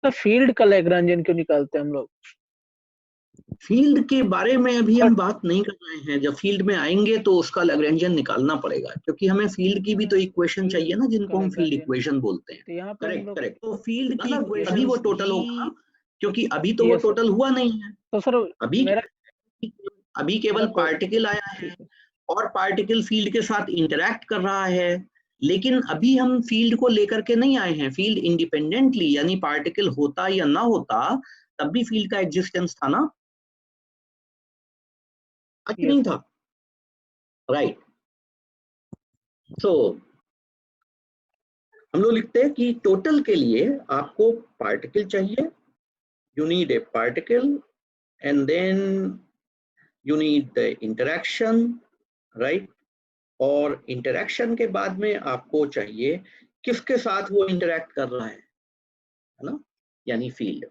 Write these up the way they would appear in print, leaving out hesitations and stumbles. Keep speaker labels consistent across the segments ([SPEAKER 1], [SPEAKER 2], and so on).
[SPEAKER 1] तो फील्ड का लैग्रांजियन क्यों निकालते हैं हम लोग?
[SPEAKER 2] फील्ड के बारे में अभी हम
[SPEAKER 1] बट
[SPEAKER 2] बात नहीं कर रहे हैं, जब फील्ड में आएंगे तो उसका लैग्रेंजियन निकालना पड़ेगा, क्योंकि हमें फील्ड की भी तो इक्वेशन
[SPEAKER 1] फील्ड
[SPEAKER 2] चाहिए ना,
[SPEAKER 1] का
[SPEAKER 2] जिनको हम फील्ड
[SPEAKER 1] लैग्रांजियन,
[SPEAKER 2] इक्वेशन बोलते हैं।
[SPEAKER 1] तो यहाँ पे हम
[SPEAKER 2] करेक्ट
[SPEAKER 1] लोग
[SPEAKER 2] करेक्ट, तो फील्ड की
[SPEAKER 1] मतलब
[SPEAKER 2] इक्वेशन वो टोटल होगा, क्योंकि अभी तो वो
[SPEAKER 1] ये सर।
[SPEAKER 2] टोटल हुआ नहीं है।
[SPEAKER 1] तो सर
[SPEAKER 2] अभी
[SPEAKER 1] मेरा
[SPEAKER 2] अभी केवल
[SPEAKER 1] मेरा
[SPEAKER 2] पार्टिकल आया है,
[SPEAKER 1] ठीक है।
[SPEAKER 2] और पार्टिकल फील्ड के साथ इंटरैक्ट कर रहा है। लेकिन अभी हम फील्ड को लेकर के नहीं आए हैं, फील्ड इंडिपेंडेंटली, यानी पार्टिकल होता या ना होता तब भी फील्ड का एग्जिस्टेंस था ना, अच्छा
[SPEAKER 1] ये
[SPEAKER 2] नहीं
[SPEAKER 1] सर।
[SPEAKER 2] था? राइट। सो हम लोग लिखते हैं कि टोटल के लिए आपको पार्टिकल चाहिए, you need a particle, and then you need the interaction, right. और इंटरेक्शन के बाद में आपको चाहिए किसके साथ वो इंटरेक्ट कर रहा है ना, यानी फील्ड।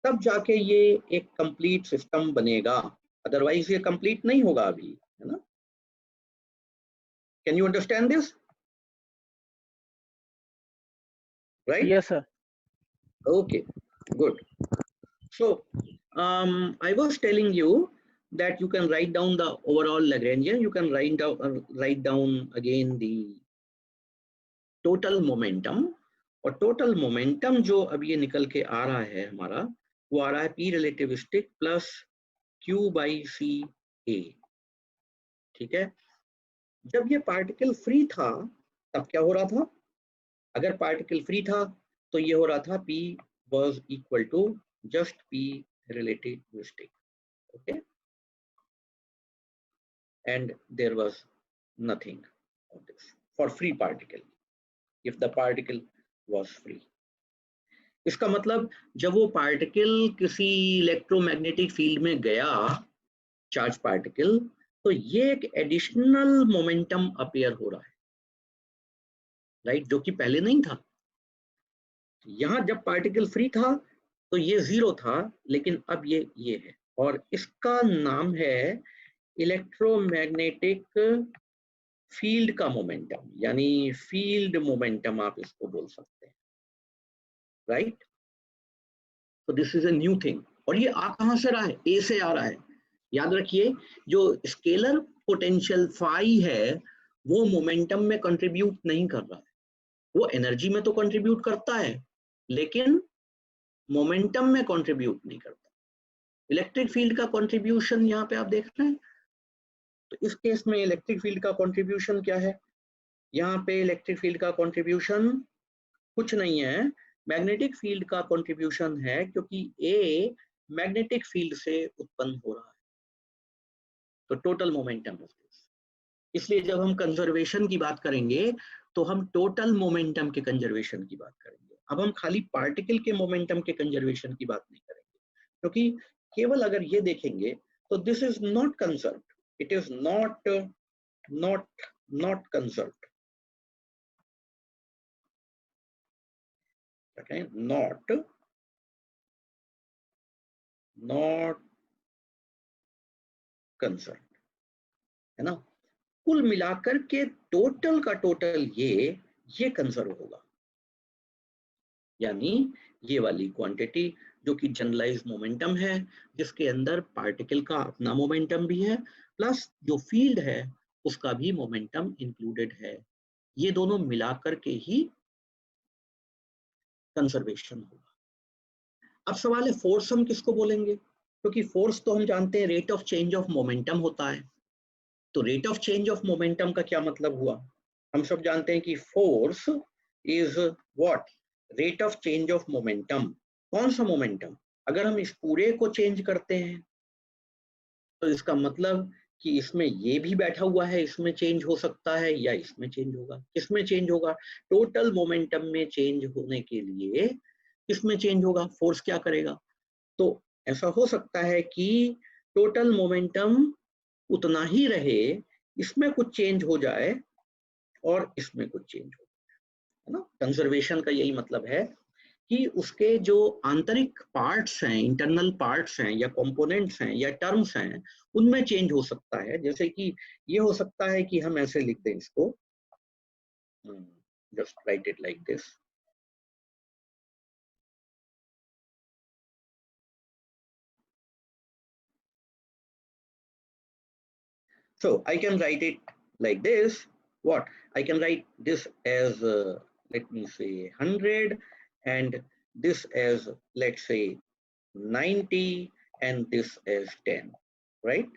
[SPEAKER 2] तब जाके ये एक कंप्लीट सिस्टम बनेगा, अदरवाइज ये कंप्लीट नहीं होगा अभी, है ना। Can you understand this? Right,
[SPEAKER 1] ये sir.
[SPEAKER 2] Okay, good. So I was telling you that you can write down the overall Lagrangian. You can write down again the total momentum. और total momentum जो अब ये निकल के आ रहा है हमारा, वो आ रहा है P relativistic plus Q by C A। ठीक है, जब ये पार्टिकल फ्री था तब क्या हो रहा था? अगर पार्टिकल फ्री था तो ये हो रहा था P was equal to just P relativistic, okay, and there was nothing of this for free particle if the particle was free। इसका मतलब जब वो पार्टिकल किसी इलेक्ट्रोमैग्नेटिक फील्ड में गया, चार्ज पार्टिकल, तो ये एक एडिशनल मोमेंटम अपीयर हो रहा है, राइट, जो कि पहले नहीं था। यहाँ जब पार्टिकल फ्री था तो ये जीरो था, लेकिन अब ये है, और इसका नाम है इलेक्ट्रोमैग्नेटिक फील्ड का मोमेंटम, यानी फील्ड मोमेंटम आप इसको बोल सकते हैं, राइट। तो this is a new thing, और ये आ कहां से रहा है? ए से आ रहा है। याद रखिए, जो स्केलर पोटेंशियल फाई है वो मोमेंटम में कंट्रीब्यूट नहीं कर रहा है, वो एनर्जी में तो कंट्रीब्यूट करता है लेकिन मोमेंटम में कंट्रीब्यूट नहीं करता। इलेक्ट्रिक फील्ड का कंट्रीब्यूशन यहाँ पे आप देख रहे हैं, तो इस केस में इलेक्ट्रिक फील्ड का कंट्रीब्यूशन क्या है? यहाँ पे इलेक्ट्रिक फील्ड का कंट्रीब्यूशन कुछ नहीं है, मैग्नेटिक फील्ड का कंट्रीब्यूशन है, क्योंकि ए मैग्नेटिक फील्ड से उत्पन्न हो रहा है, तो टोटल मोमेंटम ऑफ दिस। इसलिए जब हम कंजर्वेशन की बात करेंगे तो हम टोटल मोमेंटम के कंजर्वेशन की बात करेंगे। अब हम खाली पार्टिकल के मोमेंटम के कंजर्वेशन की बात नहीं करेंगे, क्योंकि केवल अगर ये देखेंगे तो this is not conserved, it is not not not conserved, not not conserved, है ना। कुल मिलाकर के टोटल का टोटल ये कंजर्व होगा, यानी ये वाली क्वांटिटी जो कि जनरलाइज मोमेंटम है, जिसके अंदर पार्टिकल का अपना मोमेंटम भी है प्लस जो फील्ड है उसका भी मोमेंटम इंक्लूडेड है, ये दोनों मिलाकर के ही कंजर्वेशन होगा। अब सवाल है फोर्स हम किसको बोलेंगे? क्योंकि फोर्स तो हम जानते हैं rate of change of momentum होता है, तो rate of change of momentum का क्या मतलब हुआ? हम सब जानते हैं कि force is what? Rate of change of momentum. कौन सा मोमेंटम? अगर हम इस पूरे को चेंज करते हैं तो इसका मतलब कि इसमें ये भी बैठा हुआ है, इसमें चेंज हो सकता है या इसमें चेंज होगा। किसमें चेंज होगा? टोटल मोमेंटम में चेंज होने के लिए किसमें चेंज होगा? फोर्स क्या करेगा? तो ऐसा हो सकता है कि टोटल मोमेंटम उतना ही रहे, इसमें कुछ चेंज हो जाए और इसमें कुछ चेंज हो, है ना। कंजर्वेशन का यही मतलब है कि उसके जो आंतरिक पार्ट्स हैं, इंटरनल पार्ट्स हैं या कंपोनेंट्स हैं या टर्म्स हैं, उनमें चेंज हो सकता है। जैसे कि ये हो सकता है कि हम ऐसे लिख दें इसको, just right it like this, So I can write it like this. What? I can write this as, let me say 100, and this as, let's say 90, and this as 10, right?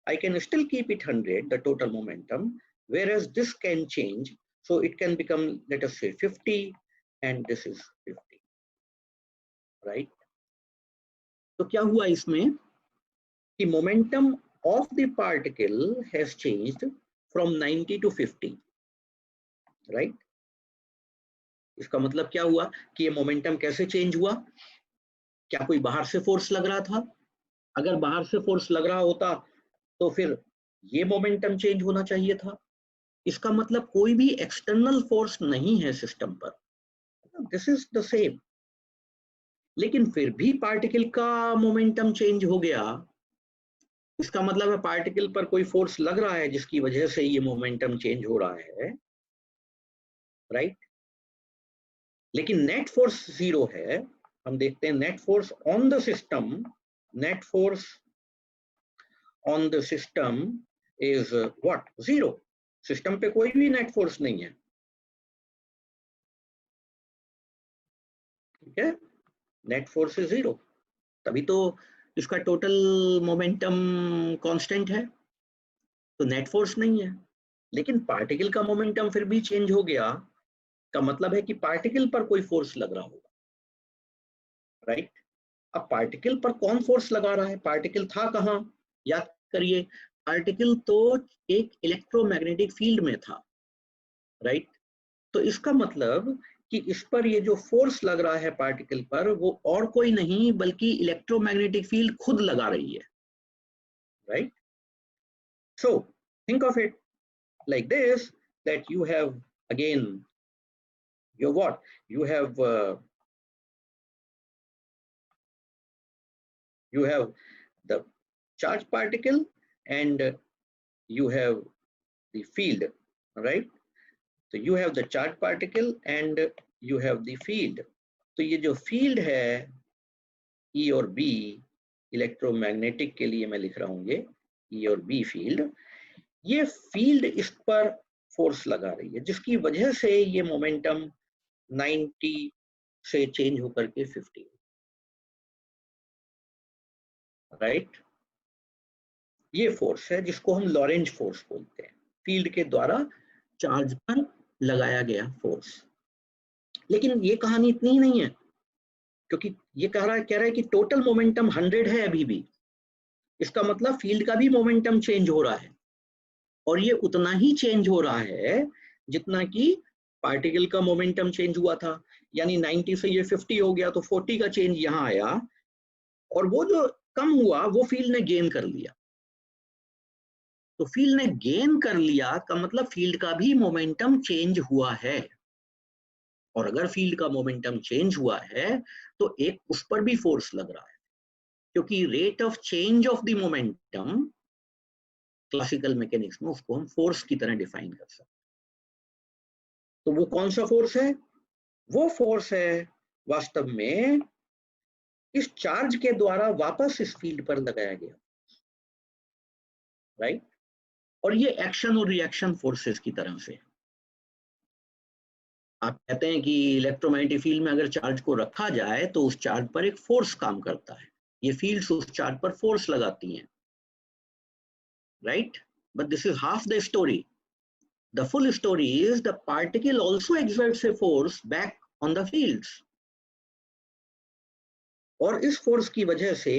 [SPEAKER 2] I can still keep it 100, the total momentum, whereas this can change. So it can become, let us say 50, and this is 50, right? तो क्या हुआ इसमें कि momentum of the particle has changed from 90 to 50, right? इसका मतलब क्या हुआ कि ये मोमेंटम कैसे चेंज हुआ? क्या कोई बाहर से फोर्स लग रहा था? अगर बाहर से फोर्स लग रहा होता तो फिर ये मोमेंटम चेंज होना चाहिए था। इसका मतलब कोई भी एक्सटर्नल फोर्स नहीं है सिस्टम पर, दिस इज द सेम। लेकिन फिर भी पार्टिकल का मोमेंटम चेंज हो गया, इसका मतलब है पार्टिकल पर कोई फोर्स लग रहा है जिसकी वजह से ये मोमेंटम चेंज हो रहा है, राइट? लेकिन नेट फोर्स जीरो है। हम देखते हैं net force on the system, net force on the system is what? Zero. System पे कोई भी नेट फोर्स नहीं है, ठीक है? नेट फोर्स इज जीरो, तभी तो इसका टोटल मोमेंटम कांस्टेंट है, तो नेट फोर्स नहीं है। लेकिन पार्टिकल का मोमेंटम फिर भी चेंज हो गया, का मतलब है कि पार्टिकल पर कोई फोर्स लग रहा होगा, राइट? अब पार्टिकल पर कौन फोर्स लगा रहा है? पार्टिकल था कहाँ? याद करिए, पार्टिकल तो एक इलेक्ट्रोमैग्नेटिक फील्ड में था, राइट? तो इसका मतलब कि इस पर ये जो फोर्स लग रहा है पार्टिकल पर, वो और कोई नहीं बल्कि इलेक्ट्रोमैग्नेटिक फील्ड खुद लगा रही है, right? So think of it like this, that you have again your what? You have the charged particle, and you have the field, right? So you have the charged particle and you have the field. तो ये जो field है E और B, electromagnetic के लिए मैं लिख रहा हूँ ये E और B फील्ड, ये फील्ड इस पर फोर्स लगा रही है जिसकी वजह से ये मोमेंटम 90 से चेंज होकर के 50, राइट? ये फोर्स है जिसको हम लॉरेंज फोर्स बोलते हैं, फील्ड के द्वारा चार्ज पर लगाया गया फोर्स। लेकिन ये कहानी इतनी ही नहीं है, क्योंकि ये कह रहा है कि टोटल मोमेंटम 100 है अभी भी। इसका मतलब फील्ड का भी मोमेंटम चेंज हो रहा है, और ये उतना ही चेंज हो रहा है जितना कि पार्टिकल का मोमेंटम चेंज हुआ था। यानी 90 से ये 50 हो गया, तो 40 का चेंज यहाँ आया, और वो जो कम हुआ वो फील्ड ने गेन कर लिया। तो फील्ड ने गेन कर लिया का मतलब फील्ड का भी मोमेंटम चेंज हुआ है, और अगर फील्ड का मोमेंटम चेंज हुआ है तो एक उस पर भी फोर्स लग रहा है, क्योंकि rate of change of the momentum classical mechanics में उसको हम फोर्स की तरह डिफाइन कर सकते हैं। तो वो कौन सा फोर्स है? वो फोर्स है वास्तव में इस चार्ज के द्वारा वापस इस फील्ड पर लगाया गया, राइट? और ये एक्शन और रिएक्शन फोर्सेस की तरह से, आप कहते हैं कि इलेक्ट्रोमैग्नेटिक फील्ड में अगर चार्ज को रखा जाए तो उस चार्ज पर एक फोर्स काम करता है, ये फील्ड्स उस चार्ज पर फोर्स लगाती हैं, right? But this is half the story. The full story is the particle also exerts a force back on the fields. और इस फोर्स की वजह से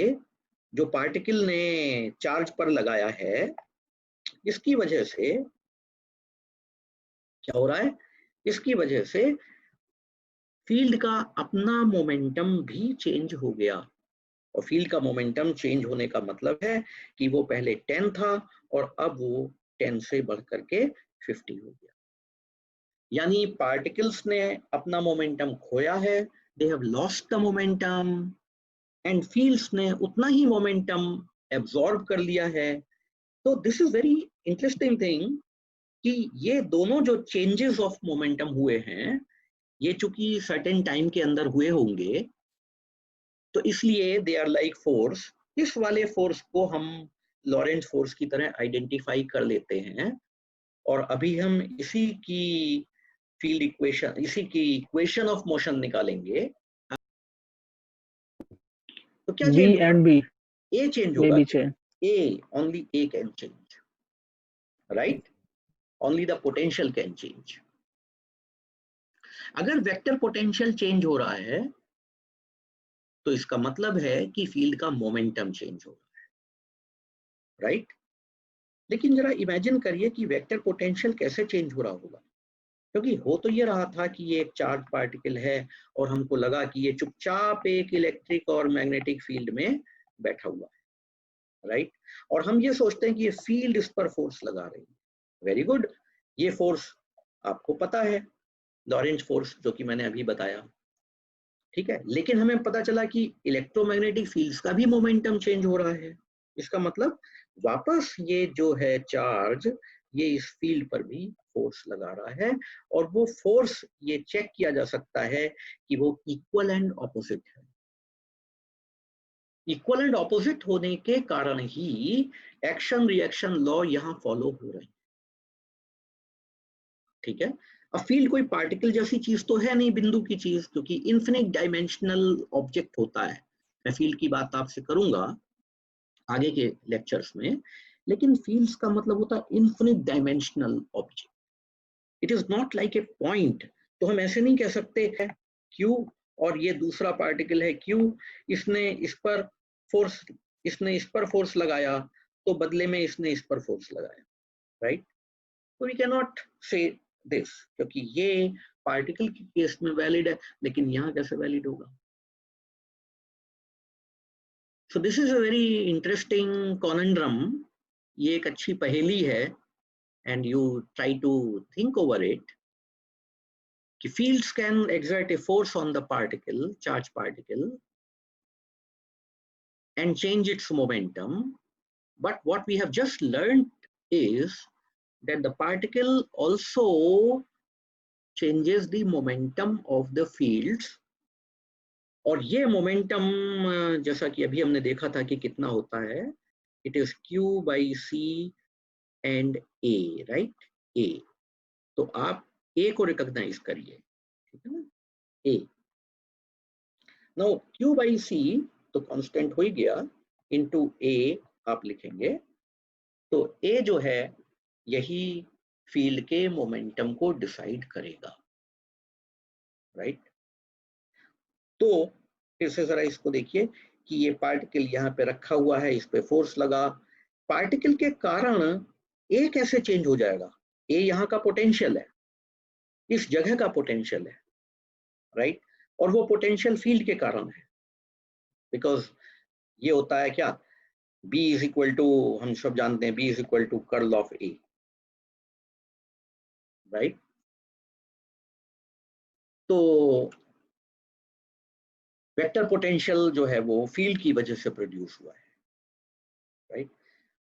[SPEAKER 2] जो पार्टिकल ने चार्ज पर लगाया है, इसकी वजह से क्या हो रहा है? इसकी वजह से फील्ड का अपना मोमेंटम भी चेंज हो गया, और फील्ड का मोमेंटम चेंज होने का मतलब है कि वो पहले 10 था और अब वो 10 से बढ़ करके 50 हो गया। यानी पार्टिकल्स ने अपना मोमेंटम खोया है, they have lost the momentum, and fields ने उतना ही मोमेंटम एब्जॉर्ब कर लिया है। तो this is very interesting thing कि ये दोनों जो चेंजेस ऑफ मोमेंटम हुए हैं, ये चूंकि सर्टेन टाइम के अंदर हुए होंगे, तो इसलिए दे आर लाइक फोर्स। इस वाले फोर्स को हम लॉरेंट फोर्स की तरह आइडेंटिफाई कर लेते हैं, और अभी हम इसी की फील्ड इक्वेशन, इसी की इक्वेशन ऑफ मोशन निकालेंगे, तो क्या
[SPEAKER 1] बी
[SPEAKER 2] चेंज होगा?
[SPEAKER 1] एंड बी
[SPEAKER 2] ए चेंज
[SPEAKER 1] मे
[SPEAKER 2] होगा,
[SPEAKER 1] B change.
[SPEAKER 2] A, only A can change, right? Only the potential can change. अगर वेक्टर पोटेंशियल चेंज हो रहा है तो इसका मतलब है कि फील्ड का मोमेंटम चेंज हो रहा है, राइट? लेकिन जरा इमेजिन करिए कि वेक्टर पोटेंशियल कैसे चेंज हो रहा होगा, क्योंकि हो तो ये रहा था कि ये एक चार्ज पार्टिकल है और हमको लगा कि ये चुपचाप एक इलेक्ट्रिक और मैग्नेटिक फील्ड में बैठा हुआ है, राइट? और हम ये सोचते हैं कि ये फील्ड इस पर फोर्स लगा रही है। वेरी गुड, ये फोर्स आपको पता है, लॉरेंट फोर्स, जो कि मैंने अभी बताया, ठीक है। लेकिन हमें पता चला कि इलेक्ट्रोमैग्नेटिक फील्ड्स का भी मोमेंटम चेंज हो रहा है। इसका मतलब वापस ये जो है चार्ज, ये इस फील्ड पर भी फोर्स लगा रहा है, और वो फोर्स ये चेक किया जा सकता है कि वो इक्वल एंड ऑपोजिट है। इक्वल एंड ऑपोजिट होने के कारण ही एक्शन रिएक्शन लॉ यहाँ फॉलो हो रहे हैं, ठीक है। अब फील्ड कोई पार्टिकल जैसी चीज तो है नहीं, बिंदु की चीज, क्योंकि इन्फिनिट डायमेंशनल ऑब्जेक्ट होता है। मैं फील्ड की बात आपसे करूंगा आगे के लेक्चर्स में, लेकिन फील्ड्स का मतलब होता है infinite dimensional object. It is not like a point. तो हम ऐसे नहीं कह सकते है क्यू और ये दूसरा पार्टिकल है क्यू, इसने इस पर फोर्स, इसने इस पर फोर्स लगाया, तो बदले में इसने इस पर फोर्स लगाया, राइट? तो वी कैन नॉट से दिस, क्योंकि ये पार्टिकल के केस में वैलिड है, लेकिन यहाँ कैसे वैलिड होगा? So this is a very interesting conundrum. ये एक अच्छी पहेली है, and you try to think over it, कि fields can exert a force on the particle, charge particle, and change its momentum. But what we have just learned is that the particle also changes the momentum of the fields. और ये momentum, जैसा कि अभी हमने देखा था कि कितना होता है, it is Q by C and A, right? A, तो आप A को रिकॉग्नाइज करिए, ठीक है ना? A, now Q by C तो कांस्टेंट हो ही गया, इनटू A आप लिखेंगे, तो A जो है यही फील्ड के मोमेंटम को डिसाइड करेगा, राइट? तो फिर से जरा इसको देखिए कि ये पार्टिकल यहाँ पे रखा हुआ है, इस पे फोर्स लगा, पार्टिकल के कारण ए कैसे चेंज हो जाएगा? ए यहाँ का पोटेंशियल है, इस जगह का पोटेंशियल है, राइट? और वो पोटेंशियल फील्ड के कारण है, बिकॉज ये होता है क्या, B इज इक्वल टू, हम सब जानते हैं B is equal to curl of A, right? तो वेक्टर पोटेंशियल जो है वो फील्ड की वजह से प्रोड्यूस हुआ है, राइट?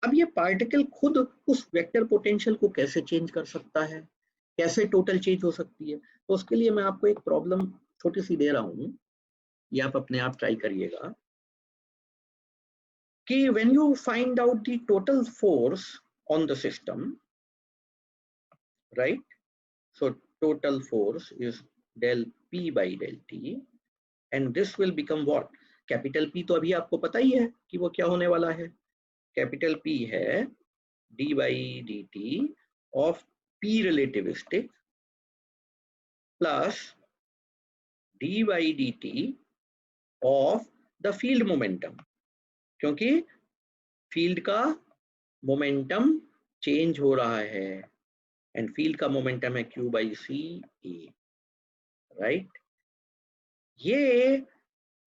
[SPEAKER 2] अब ये पार्टिकल खुद उस वेक्टर पोटेंशियल को कैसे चेंज कर सकता है, कैसे टोटल चेंज हो सकती है? तो उसके लिए मैं आपको एक प्रॉब्लम छोटी सी दे रहा हूँ, ये आप अपने आप ट्राई करिएगा कि when you find out the total force on the system, right? So total force is del P by del T, and this will become what? Capital P तो अभी आपको पता ही है कि वो क्या होने वाला है। कैपिटल P है d by dt of P relativistic plus d by dt of the field momentum, क्योंकि फील्ड का मोमेंटम चेंज हो रहा है, एंड फील्ड का मोमेंटम है Q by C A, right? ये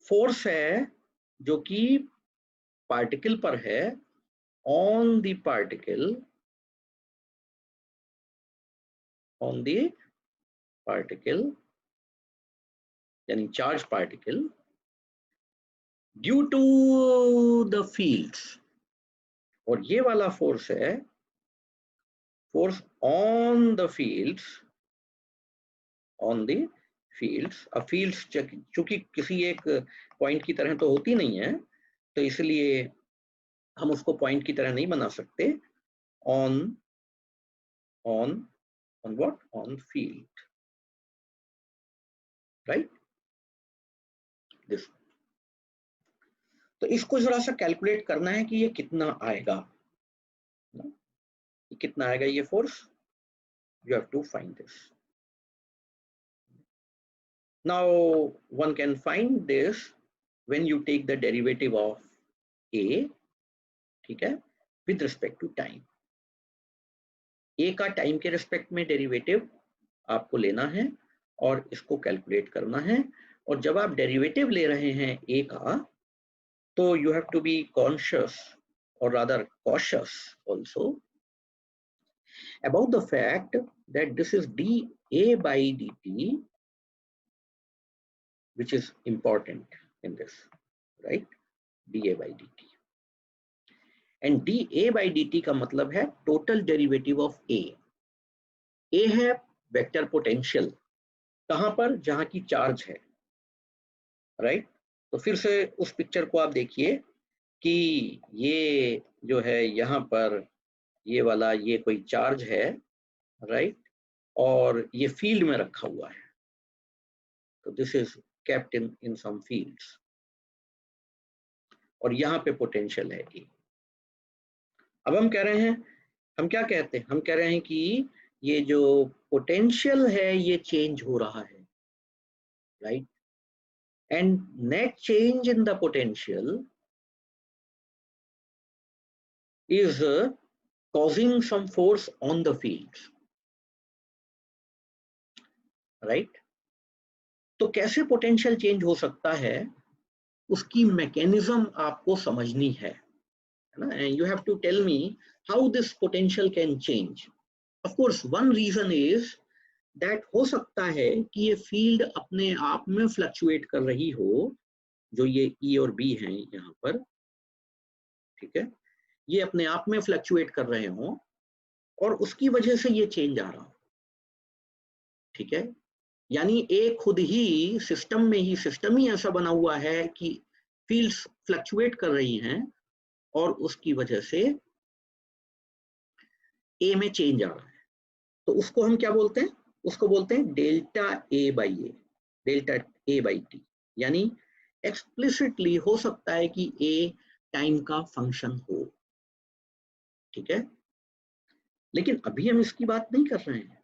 [SPEAKER 2] फोर्स है जो कि पार्टिकल पर है, on the particle, on the particle यानी charge particle, due to the fields. और ये वाला फोर्स है force on the fields, on the fields. अब फील्ड्स चूंकि किसी एक पॉइंट की तरह तो होती नहीं है, तो इसलिए हम उसको पॉइंट की तरह नहीं बना सकते, on what, on field, right this. तो इसको जरा सा कैलकुलेट करना है कि ये कितना आएगा, ये कितना आएगा ये force, you have to find this. Now one can find this when you take the derivative of A, ठीक है, with respect to time. A का टाइम के रिस्पेक्ट में डेरिवेटिव आपको लेना है और इसको कैलकुलेट करना है। और जब आप डेरिवेटिव ले रहे हैं ए का, तो you have to be conscious, or rather cautious also, about the fact that this is dA by dt, which is important in this, right? dA by dt, and dA by dt का मतलब है total derivative of A। A है vector potential, कहां पर, जहां की charge है, right? तो फिर से उस पिक्चर को आप देखिए कि ये जो है यहाँ पर ये वाला, ये कोई चार्ज है, राइट, और ये फील्ड में रखा हुआ है, तो this is kept in some fields, और यहाँ पे पोटेंशियल है ए। अब हम कह रहे हैं, हम क्या कहते हैं, हम कह रहे हैं कि ये जो पोटेंशियल है ये चेंज हो रहा है, right, and net change in the potential is causing some force on the fields, right? तो कैसे पोटेंशियल चेंज हो सकता है, उसकी मैकेनिज्म आपको समझनी है ना, and you have to tell me how this potential can change. Of course, one reason is that हो सकता है कि ये फील्ड अपने आप में फ्लक्चुएट कर रही हो, जो ये E और B हैं यहाँ पर, ठीक है, ये अपने आप में फ्लक्चुएट कर रहे हो और उसकी वजह से ये चेंज आ रहा हो, ठीक है। यानी एक खुद ही सिस्टम में ही, सिस्टम ही ऐसा बना हुआ है कि फील्ड्स फ्लक्चुएट कर रही हैं और उसकी वजह से ए में चेंज आ रहा है। तो उसको हम क्या बोलते हैं, उसको बोलते हैं delta A by A, delta A by T. यानी एक्सप्लिसिटली हो सकता है कि ए टाइम का फंक्शन हो, ठीक है, लेकिन अभी हम इसकी बात नहीं कर रहे हैं।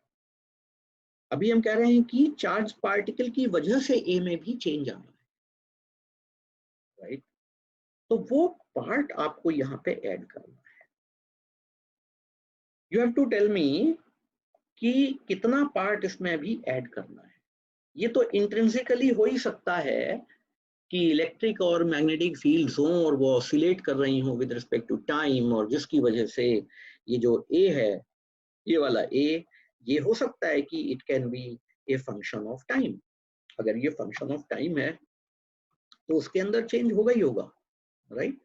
[SPEAKER 2] अभी हम कह रहे हैं कि चार्ज पार्टिकल की वजह से ए में भी चेंज आ रहा है, राइट। तो वो पार्ट आपको यहाँ पे ऐड करना है। You have to tell me कि कितना पार्ट इसमें अभी ऐड करना है। ये तो इंट्रिंसिकली हो ही सकता है कि इलेक्ट्रिक और मैग्नेटिक फील्ड्स हों और वो ऑसिलेट कर रही हों विद रिस्पेक्ट टू टाइम, और जिसकी वजह से ये जो ए है, ये वाला ए, ये हो सकता है कि it can be a function of time. अगर ये फंक्शन ऑफ टाइम है तो उसके अंदर चेंज होगा ही होगा, right.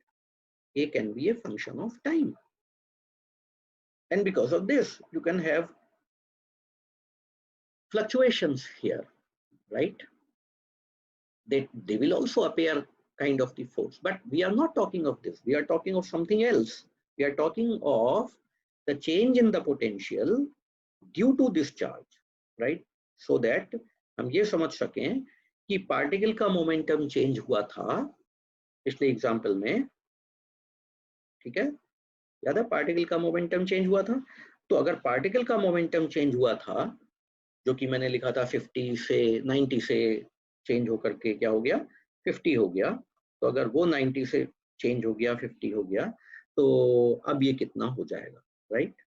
[SPEAKER 2] A can be a function of time, and because of this you can have fluctuations here, right? They will also appear kind of the force, but we are not talking of this. We are talking of something else. We are talking of the change in the potential due to this charge, right? So that हम ये समझ सकें कि particle का momentum change हुआ था पिछले example में, ठीक है, याद है, पार्टिकल का मोमेंटम चेंज हुआ था। तो अगर पार्टिकल का मोमेंटम चेंज हुआ था, जो कि मैंने लिखा था 50 से 90 से चेंज होकर के क्या हो गया, 50 हो गया, तो अगर वो 90 से चेंज हो गया 50 हो गया, तो अब ये कितना हो जाएगा, right.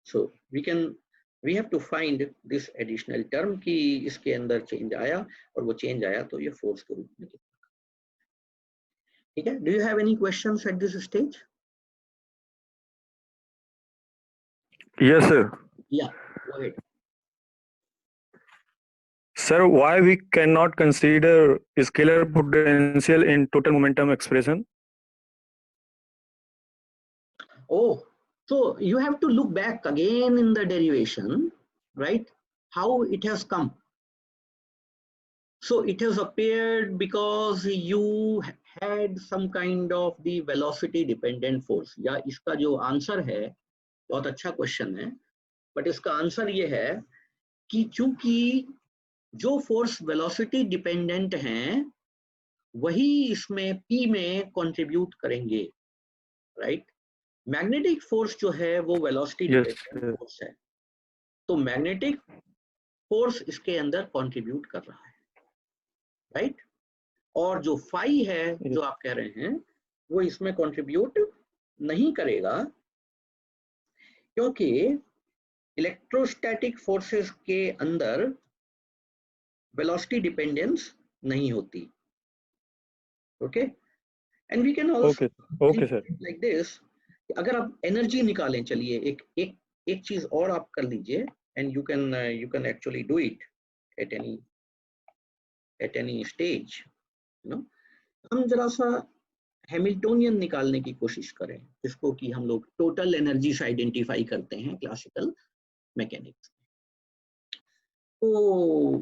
[SPEAKER 2] So we have to find this additional term कि इसके अंदर चेंज आया, और वो चेंज आया तो ये फोर्स के रूप में कितना, ठीक है। Do you have any questions at this stage?
[SPEAKER 3] Yes, sir.
[SPEAKER 2] या go ahead.
[SPEAKER 3] Sir, why we cannot consider scalar potential in total momentum expression?
[SPEAKER 2] Oh, so you have to look back again in the derivation, right? How it has come. So it has appeared because you had some kind of the velocity dependent force. या इसका जो answer है, बहुत अच्छा question है, but इसका answer ये है कि चूंकि जो फोर्स वेलोसिटी डिपेंडेंट हैं वही इसमें P में कंट्रीब्यूट करेंगे, राइट? मैग्नेटिक फोर्स जो है वो वेलोसिटी डिपेंडेंट फोर्स है, तो मैग्नेटिक फोर्स इसके अंदर कंट्रीब्यूट कर रहा है, राइट? और जो फाई है जो आप कह रहे हैं वो इसमें कंट्रीब्यूट नहीं करेगा, क्योंकि इलेक्ट्रोस्टैटिक फोर्सेस के अंदर वेलोसिटी डिपेंडेंस नहीं होती. Okay, and we can also
[SPEAKER 3] okay sir.
[SPEAKER 2] Like this, अगर आप एनर्जी निकालें, चलिए एक एक एक चीज और आप कर लीजिए, and you can actually do it at any stage, you know. हम जरा सा हैमिल्टोनियन निकालने की कोशिश करें, जिसको कि हम लोग टोटल एनर्जी से आइडेंटिफाई करते हैं क्लासिकल मैकेनिक्स. तो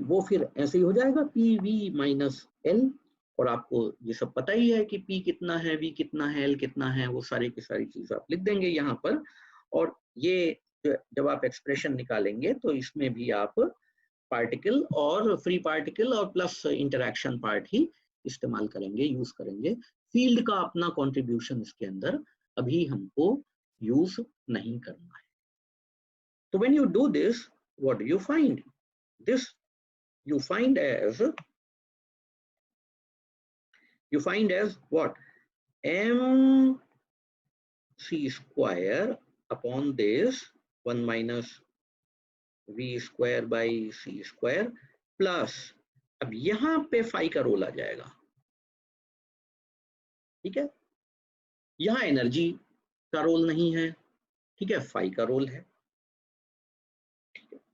[SPEAKER 2] वो फिर ऐसे ही हो जाएगा PV माइनस L, और आपको ये सब पता ही है कि P कितना है, V कितना है, L कितना है, वो सारी की सारी चीज आप लिख देंगे यहाँ पर. और ये जब आप एक्सप्रेशन निकालेंगे तो इसमें भी आप पार्टिकल और फ्री पार्टिकल और प्लस इंटरैक्शन पार्ट ही इस्तेमाल करेंगे, यूज करेंगे. फील्ड का अपना कंट्रीब्यूशन इसके अंदर अभी हमको यूज नहीं करना है. तो when you do this, what do you find? This you find as what? MC square upon this 1 minus V square by C square plus, अब यहां पे फाई का रोल आ जाएगा, ठीक है? यहां एनर्जी का रोल नहीं है, ठीक है, फाई का रोल है.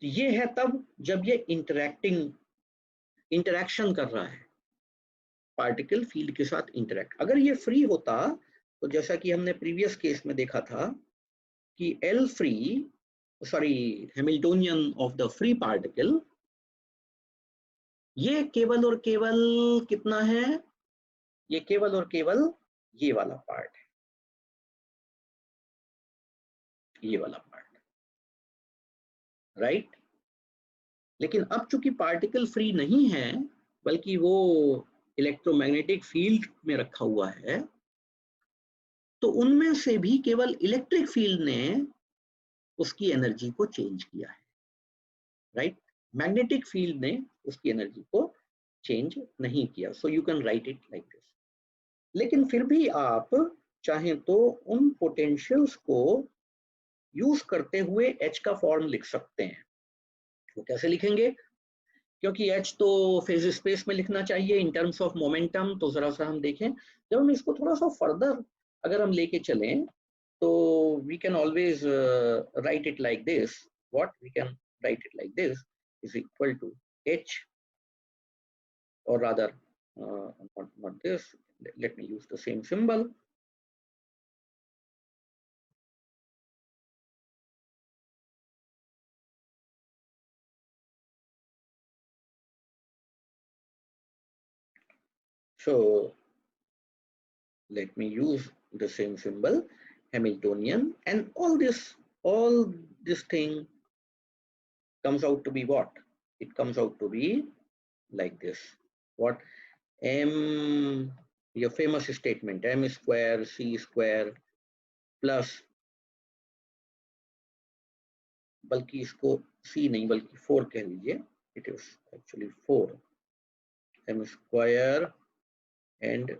[SPEAKER 2] ये है तब जब ये इंटरैक्शन कर रहा है, पार्टिकल फील्ड के साथ इंटरैक्ट. अगर ये फ्री होता तो जैसा कि हमने प्रीवियस केस में देखा था कि L free, sorry Hamiltonian of the free particle, ये केवल और केवल कितना है? ये केवल और केवल ये वाला पार्ट है, ये वाला पार्ट, राइट? लेकिन अब चूंकि पार्टिकल फ्री नहीं है बल्कि वो इलेक्ट्रोमैग्नेटिक फील्ड में रखा हुआ है, तो उनमें से भी केवल इलेक्ट्रिक फील्ड ने उसकी एनर्जी को चेंज किया है, राइट? मैग्नेटिक फील्ड ने उसकी एनर्जी को चेंज नहीं किया. So you can write it like this. लेकिन फिर भी आप चाहें तो उन पोटेंशियल्स को यूज करते हुए H का फॉर्म लिख सकते हैं. वो कैसे लिखेंगे? क्योंकि H तो फेज स्पेस में लिखना चाहिए इन टर्म्स ऑफ मोमेंटम. तो जरा सा हम देखें, जब हम इसको थोड़ा सा फर्दर अगर हम लेके चलें तो we can always write it like this. What we can write it like this is equal to H, or rather not this, let me use the same symbol. So let me use the same symbol, Hamiltonian, and all this thing comes out to be what? It comes out to be like this. What? M, your famous statement, M square C square plus, बल्कि इसको C नहीं बल्कि 4 कह लीजिए, it is actually 4, M square and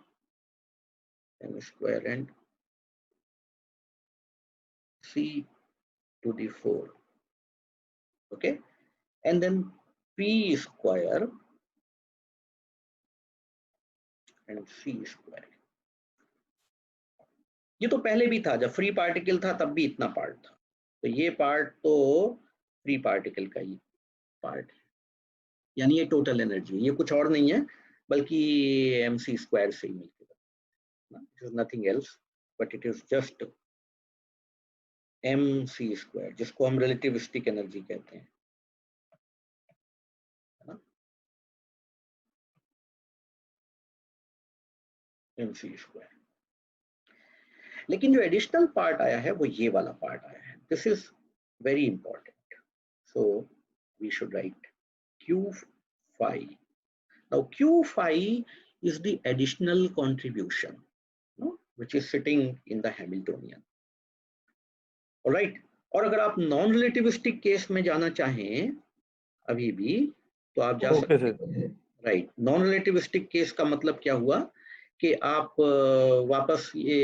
[SPEAKER 2] C to the 4, okay, and then P square and C square. ये तो पहले भी था, जब फ्री पार्टिकल था तब भी इतना पार्ट था. तो ये पार्ट तो फ्री पार्टिकल का ही पार्ट है, यानी ये टोटल एनर्जी, ये कुछ और नहीं है बल्कि MC स्क्वायर से ही मिलकर, it is nothing else but it is just MC square, जिसको हम रिलेटिविस्टिक एनर्जी कहते हैं, है ना? mc²। लेकिन जो एडिशनल पार्ट आया है वो ये वाला पार्ट आया है, this is very important. So we should write q phi। Now q phi is the additional contribution, no, which is sitting in the Hamiltonian, alright। और अगर आप नॉन रिलेटिविस्टिक केस में जाना चाहें अभी भी तो आप जा
[SPEAKER 3] Okay,
[SPEAKER 2] सकते हैं, राइट। नॉन रिलेटिविस्टिक केस का मतलब क्या हुआ कि आप वापस ये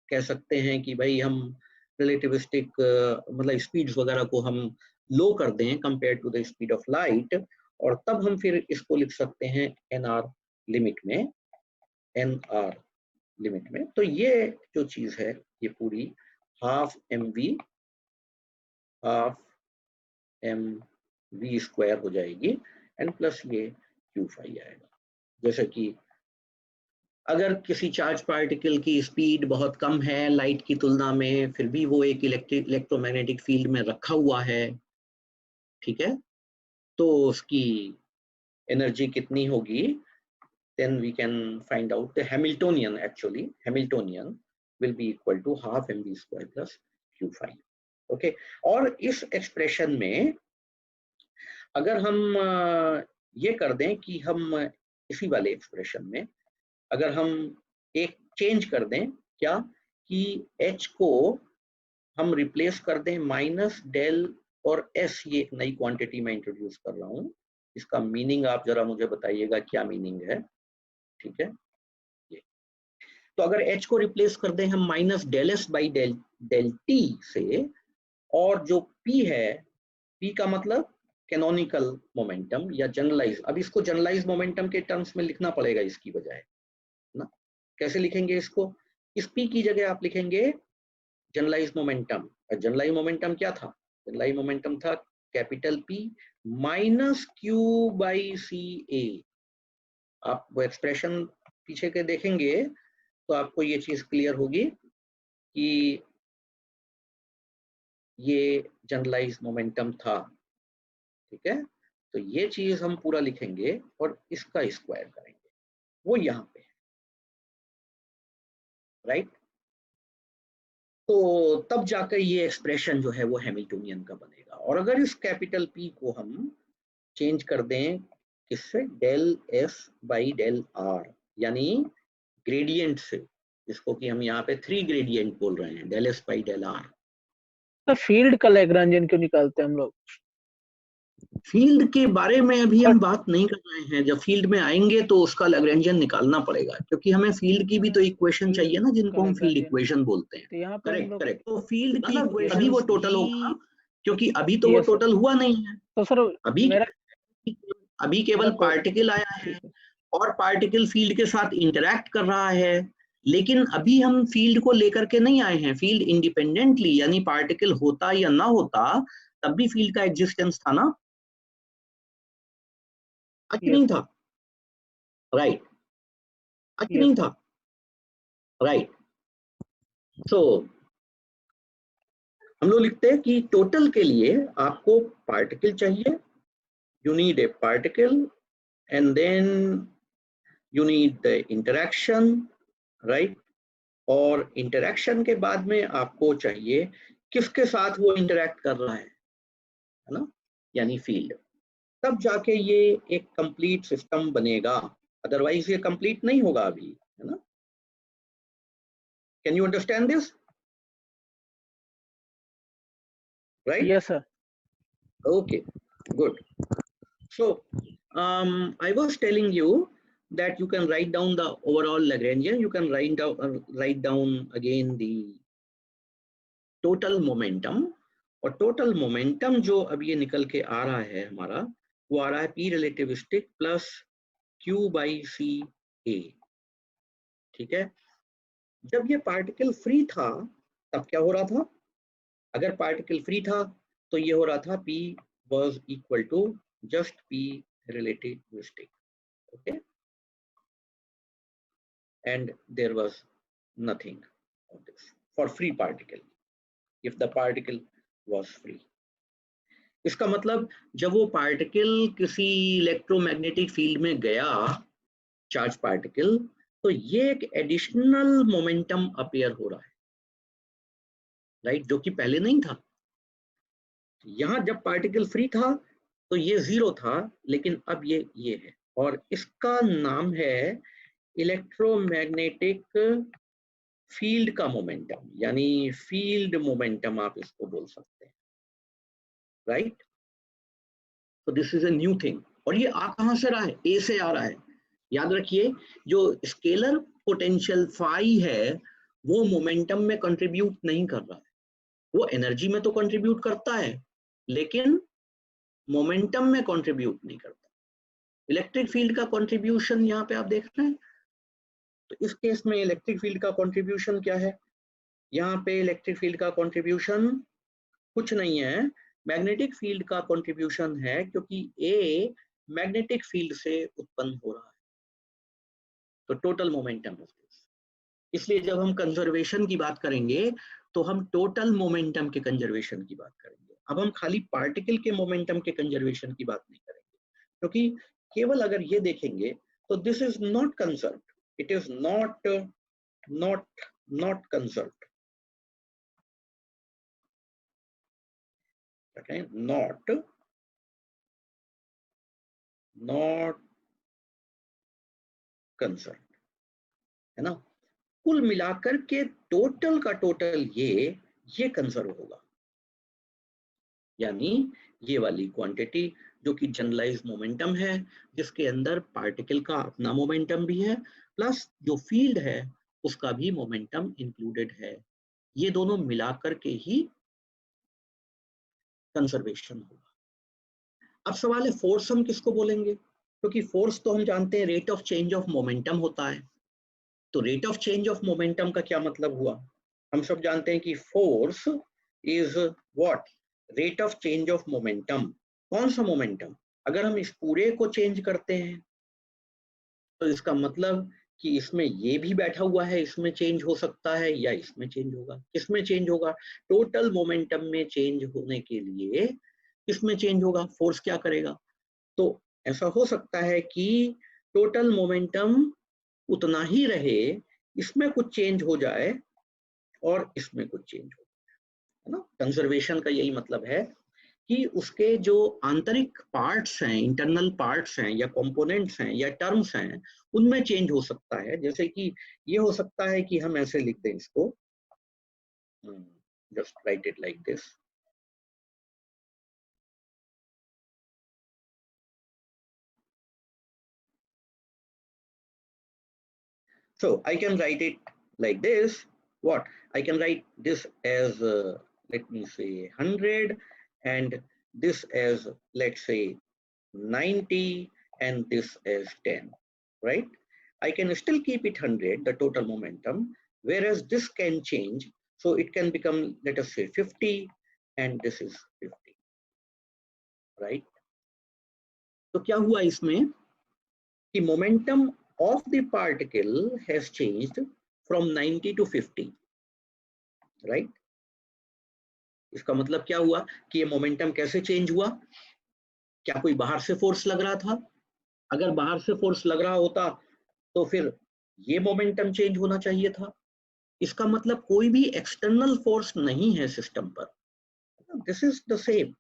[SPEAKER 2] कह सकते हैं कि भाई हम रिलेटिविस्टिक मतलब स्पीड्स वगैरह को हम लो कर दें compare to the speed of light, और तब हम फिर इसको लिख सकते हैं nr लिमिट में, nr लिमिट में। तो ये जो चीज है ये पूरी हाफ mv स्क्वायर हो जाएगी एंड प्लस ये q phi आएगा। जैसे कि अगर किसी चार्ज पार्टिकल की स्पीड बहुत कम है लाइट की तुलना में, फिर भी वो एक इलेक्ट्रोमैग्नेटिक फील्ड में रखा हुआ है, ठीक है, तो उसकी एनर्जी कितनी होगी, then we can find out the Hamiltonian, actually Hamiltonian will be equal to half mv square plus q phi, okay। और इस एक्सप्रेशन में अगर हम ये कर दें कि हम इसी वाले एक्सप्रेशन में अगर हम एक चेंज कर दें, क्या कि h को हम रिप्लेस कर दें माइनस डेल और s, ये एक नई क्वांटिटी में इंट्रोड्यूस कर रहा हूं, इसका मीनिंग आप जरा मुझे बताइएगा क्या मीनिंग है, ठीक है। ये तो अगर h को रिप्लेस कर दें हम minus del S by del T से, और जो p है, p का मतलब कैनोनिकल मोमेंटम या जनरलाइज, अब इसको जनरलाइज मोमेंटम के टर्म्स में लिखना पड़ेगा इसकी बजाय ना। कैसे लिखेंगे इसको, इस p की जगह आप लिखेंगे जनरलाइज मोमेंटम। जनरलाइज मोमेंटम क्या था, जनरलाइज मोमेंटम था capital P minus q by C A. आप वो एक्सप्रेशन पीछे के देखेंगे तो आपको ये चीज क्लियर होगी कि ये जनरलाइज मोमेंटम था, ठीक है। तो ये चीज हम पूरा लिखेंगे और इसका स्क्वायर करेंगे, वो यहाँ पे है, राइट। तो तब जाकर ये एक्सप्रेशन जो है वो हैमिल्टोनियन का बनेगा। और अगर इस कैपिटल P को हम चेंज कर दें किससे, del S by del R, यानी ग्रेडियंट से, जिसको कि हम यहाँ पे 3 ग्रेडियंट बोल रहे हैं, del S by del R।
[SPEAKER 1] तो फील्ड का लैग्रांजियन क्यों निकालते हैं हम लोग?
[SPEAKER 2] फील्ड के बारे में अभी हम बात नहीं कर रहे हैं, जब फील्ड में आएंगे तो उसका लैग्रेंजियन निकालना पड़ेगा, क्योंकि हमें फील्ड की भी तो इक्वेशन चाहिए ना, जिनको हम फील्ड इक्वेशन बोलते हैं।
[SPEAKER 1] तो यहाँ पे हम
[SPEAKER 2] करेक्ट
[SPEAKER 1] लोग
[SPEAKER 2] करेक्ट। तो फील्ड की इक्वेशन अभी वो टोटल होगा, क्योंकि अभी तो वो टोटल हुआ नहीं है,
[SPEAKER 1] तो सर
[SPEAKER 2] अभी केवल पार्टिकल आया है और पार्टिकल फील्ड के साथ इंटरैक्ट कर रहा है, लेकिन अभी हम फील्ड को लेकर के नहीं आए हैं। फील्ड इंडिपेंडेंटली, यानी पार्टिकल होता या ना होता तब भी फील्ड का एग्जिस्टेंस था ना, नहीं था, राइट, नहीं था, राइट। सो हम लोग लिखते हैं कि टोटल के लिए आपको पार्टिकल चाहिए, you need a particle and then you need the interaction, right. और इंटरैक्शन के बाद में आपको चाहिए किसके साथ वो इंटरैक्ट कर रहा है ना, यानी फील्ड। तब जाके ये एक कंप्लीट सिस्टम बनेगा, अदरवाइज ये कंप्लीट नहीं होगा अभी, है ना। Can you understand this, right?
[SPEAKER 1] Yes sir.
[SPEAKER 2] Okay, good. So I was telling you that you can write down the overall Lagrangian, you can write down again the total momentum, और total momentum जो अब ये निकल के आ रहा है हमारा, वो आ रहा है P relativistic plus Q by C A, ठीक है। जब ये पार्टिकल फ्री था तब क्या हो रहा था, अगर पार्टिकल फ्री था तो ये हो रहा था P was equal to just P relativistic, okay, and there was nothing of this for free particle if the particle was free। इसका मतलब जब वो पार्टिकल किसी इलेक्ट्रोमैग्नेटिक फील्ड में गया, चार्ज पार्टिकल, तो ये एक एडिशनल मोमेंटम अपीयर हो रहा है, राइट, जो कि पहले नहीं था। यहां जब पार्टिकल फ्री था तो ये 0 था, लेकिन अब ये है, और इसका नाम है इलेक्ट्रोमैग्नेटिक फील्ड का मोमेंटम, यानी फील्ड मोमेंटम आप इसको बोल सकते हैं, राइट। तो this is a new thing. और ये आ कहां से रहा है? ए से आ रहा है। याद रखिए, जो स्केलर पोटेंशियल फाई है वो मोमेंटम में कंट्रीब्यूट नहीं कर रहा है, वो एनर्जी में तो कंट्रीब्यूट करता है लेकिन मोमेंटम में कंट्रीब्यूट नहीं करता। इलेक्ट्रिक फील्ड का कंट्रीब्यूशन यहाँ पे आप देख रहे हैं। तो इस केस में इलेक्ट्रिक फील्ड का कंट्रीब्यूशन क्या है? यहाँ पे इलेक्ट्रिक फील्ड का कंट्रीब्यूशन कुछ नहीं है, मैग्नेटिक फील्ड का कंट्रीब्यूशन है, क्योंकि ए मैग्नेटिक फील्ड से उत्पन्न हो रहा है। तो टोटल मोमेंटम ऑफ दिस, इसलिए जब हम कंजर्वेशन की बात करेंगे तो हम टोटल मोमेंटम के कंजर्वेशन की बात करेंगे। अब हम खाली पार्टिकल के मोमेंटम के कंजर्वेशन की बात नहीं करेंगे, क्योंकि केवल अगर ये देखेंगे तो this is not conserved, it is not conserved, okay, not conserved, है ना। कुल मिलाकर के टोटल का टोटल ये कंजर्व होगा, यानी ये वाली क्वांटिटी जो कि जनरलाइज्ड मोमेंटम है, जिसके अंदर पार्टिकल का अपना मोमेंटम भी है प्लस जो फील्ड है उसका भी मोमेंटम इंक्लूडेड है, ये दोनों मिलाकर के ही कंजर्वेशन होगा। अब सवाल है फोर्स हम किसको बोलेंगे? क्योंकि फोर्स तो हम जानते हैं rate of change of momentum होता है। तो rate of change of momentum का क्या मतलब हुआ? हम सब जानते हैं कि force is what? Rate of change of momentum. कौन सा मोमेंटम? अगर हम इस पूरे को चेंज करते हैं तो इसका मतलब कि इसमें ये भी बैठा हुआ है, इसमें चेंज हो सकता है या इसमें चेंज होगा। किसमें चेंज होगा? टोटल मोमेंटम में चेंज होने के लिए किसमें चेंज होगा? फोर्स क्या करेगा? तो ऐसा हो सकता है कि टोटल मोमेंटम उतना ही रहे, इसमें कुछ चेंज हो जाए और इसमें कुछ चेंज हो, है ना। कंजर्वेशन का यही मतलब है कि उसके जो आंतरिक पार्ट्स हैं, इंटरनल पार्ट्स हैं या कंपोनेंट्स हैं या टर्म्स हैं, उनमें चेंज हो सकता है। जैसे कि ये हो सकता है कि हम ऐसे लिख दें इसको, just right it like this, so I can write it like this. What I can write this as let me say 100, and this as, let's say, 90, and this as 10, right? I can still keep it 100, the total momentum, whereas this can change, so it can become, let us say, 50, and this is 50, right? तो क्या हुआ इसमें कि momentum of the particle has changed from 90 to 50, right? इसका मतलब क्या हुआ कि ये मोमेंटम कैसे चेंज हुआ? क्या कोई बाहर से फोर्स लग रहा था? अगर बाहर से फोर्स लग रहा होता तो फिर ये मोमेंटम चेंज होना चाहिए था। इसका मतलब कोई भी एक्सटर्नल फोर्स नहीं है सिस्टम पर, दिस इज द सेम।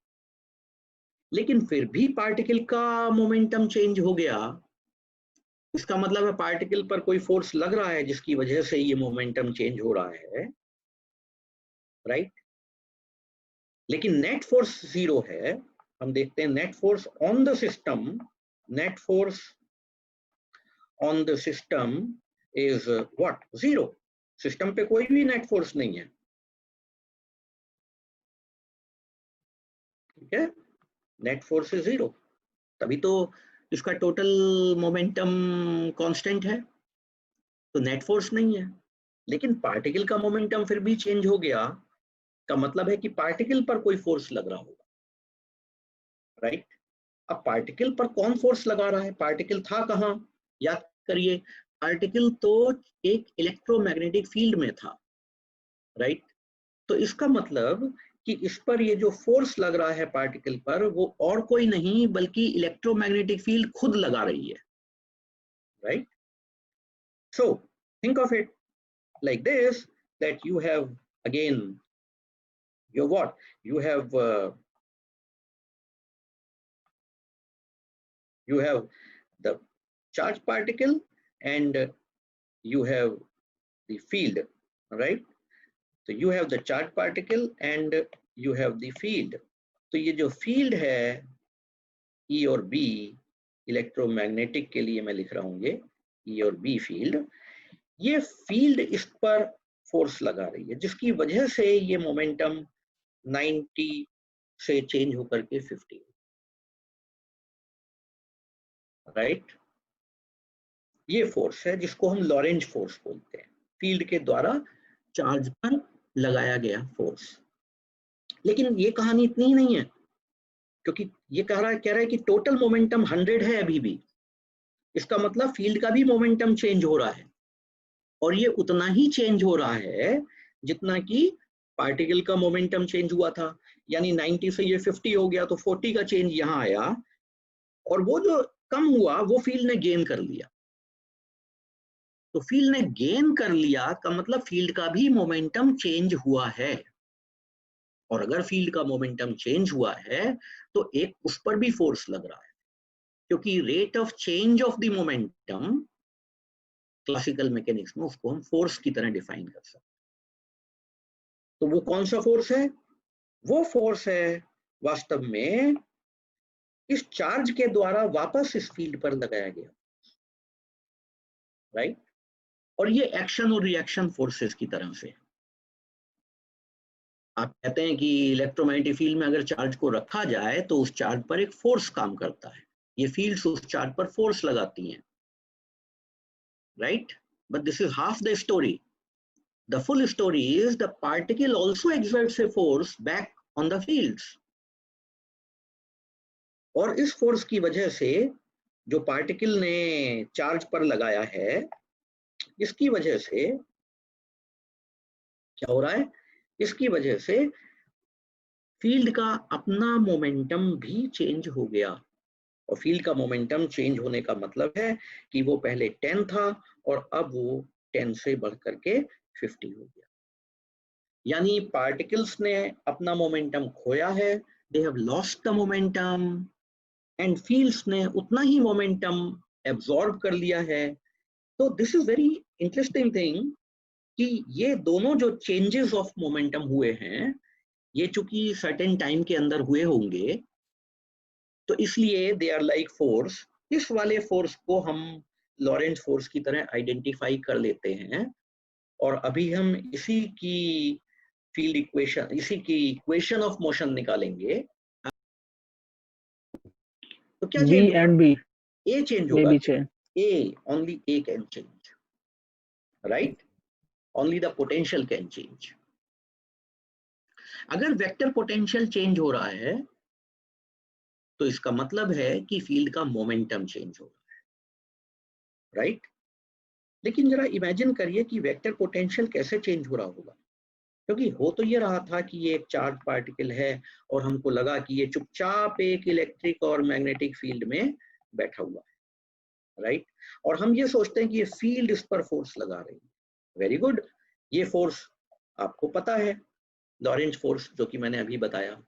[SPEAKER 2] लेकिन फिर भी पार्टिकल का मोमेंटम चेंज हो गया, इसका मतलब है पार्टिकल पर कोई फोर्स लग रहा है जिसकी वजह से ये मोमेंटम चेंज हो रहा है, राइट? लेकिन नेट फोर्स 0 है। हम देखते हैं net force on the system, net force on the system is what? 0। System पे कोई भी नेट फोर्स नहीं है, ठीक है, नेट फोर्स इज 0, तभी तो इसका टोटल मोमेंटम कांस्टेंट है, तो नेट फोर्स नहीं है। लेकिन पार्टिकल का मोमेंटम फिर भी चेंज हो गया, का मतलब है कि पार्टिकल पर कोई फोर्स लग रहा होगा, राइट? अब पार्टिकल पर कौन फोर्स लगा रहा है? पार्टिकल था कहाँ? याद करिए, पार्टिकल तो एक इलेक्ट्रोमैग्नेटिक फील्ड में था, राइट? तो इसका मतलब कि इस पर ये जो फोर्स लग रहा है पार्टिकल पर, वो और कोई नहीं बल्कि इलेक्ट्रोमैग्नेटिक फील्ड खुद लगा रही है, right? So think of it like this, that you have again your what? You have the charge particle and you have the field, right? So you have the charge particle and you have the field. तो ये जो field है E और B, electromagnetic के लिए मैं लिख रहा हूँ ये E और B फील्ड, ये फील्ड इस पर फोर्स लगा रही है जिसकी वजह से ये मोमेंटम 90 से चेंज होकर के 50, राइट? ये फोर्स है जिसको हम लॉरेंज फोर्स बोलते हैं, फील्ड के द्वारा चार्ज पर लगाया गया फोर्स। लेकिन ये कहानी इतनी ही नहीं है, क्योंकि ये कह रहा है कि टोटल मोमेंटम 100 है अभी भी, इसका मतलब फील्ड का भी मोमेंटम चेंज हो रहा है और ये उतना ही चेंज हो रहा है जितना कि पार्टिकल का मोमेंटम चेंज हुआ था। यानी 90 से ये 50 हो गया तो 40 का चेंज यहाँ आया और वो जो कम हुआ वो फील्ड ने गेन कर लिया। तो फील्ड ने गेन कर लिया का मतलब फील्ड का भी मोमेंटम चेंज हुआ है, और अगर फील्ड का मोमेंटम चेंज हुआ है तो एक उस पर भी फोर्स लग रहा है, क्योंकि rate of change of the momentum classical mechanics में उसको हम फोर्स की तरह डिफाइन कर सकते हैं। तो वो कौन सा फोर्स है? वो फोर्स है वास्तव में इस चार्ज के द्वारा वापस इस फील्ड पर लगाया गया, राइट? और ये एक्शन और रिएक्शन फोर्सेस की तरह से, आप कहते हैं कि इलेक्ट्रोमैग्नेटिक फील्ड में अगर चार्ज को रखा जाए तो उस चार्ज पर एक फोर्स काम करता है, ये फील्ड्स उस चार्ज पर फोर्स लगाती हैं, right? But this is half the story. The full story is the particle also exerts a force back on the fields. और इस फोर्स की वजह से जो पार्टिकल ने चार्ज पर लगाया है, इसकी वजह से क्या हो रहा है? इसकी वजह से फील्ड का अपना मोमेंटम भी चेंज हो गया, और फील्ड का मोमेंटम चेंज होने का मतलब है कि वो पहले 10 था और अब वो 10 से बढ़ करके 50 हो गया। यानी पार्टिकल्स ने अपना मोमेंटम खोया है, they have lost the momentum, and fields ने उतना ही मोमेंटम एब्जॉर्ब कर लिया है। तो this is very interesting thing कि ये दोनों जो चेंजेस ऑफ मोमेंटम हुए हैं, ये चूंकि सर्टेन टाइम के अंदर हुए होंगे, तो इसलिए दे आर लाइक फोर्स। इस वाले फोर्स को हम लॉरेंज फोर्स की तरह आइडेंटिफाई कर लेते हैं, और अभी हम इसी की फील्ड इक्वेशन, इसी की इक्वेशन ऑफ मोशन निकालेंगे। तो क्या
[SPEAKER 1] B
[SPEAKER 2] change
[SPEAKER 1] and B
[SPEAKER 2] A change
[SPEAKER 1] may
[SPEAKER 2] होगा,
[SPEAKER 1] be changed.
[SPEAKER 2] A, only A can change, right? Only the potential can change. अगर वेक्टर पोटेंशियल चेंज हो रहा है तो इसका मतलब है कि फील्ड का मोमेंटम चेंज हो रहा है, राइट? लेकिन जरा इमेजिन करिए कि वेक्टर पोटेंशियल कैसे चेंज हो रहा होगा, क्योंकि हो तो ये रहा था कि ये एक चार्ज पार्टिकल है और हमको लगा कि ये चुपचाप एक इलेक्ट्रिक और मैग्नेटिक फील्ड में बैठा हुआ है, राइट? और हम ये सोचते हैं कि ये फील्ड इस पर फोर्स लगा रही है। वेरी गुड, ये फोर्स आपको पता है, लॉरेंज फोर्स, जो कि मैंने अभी बताया,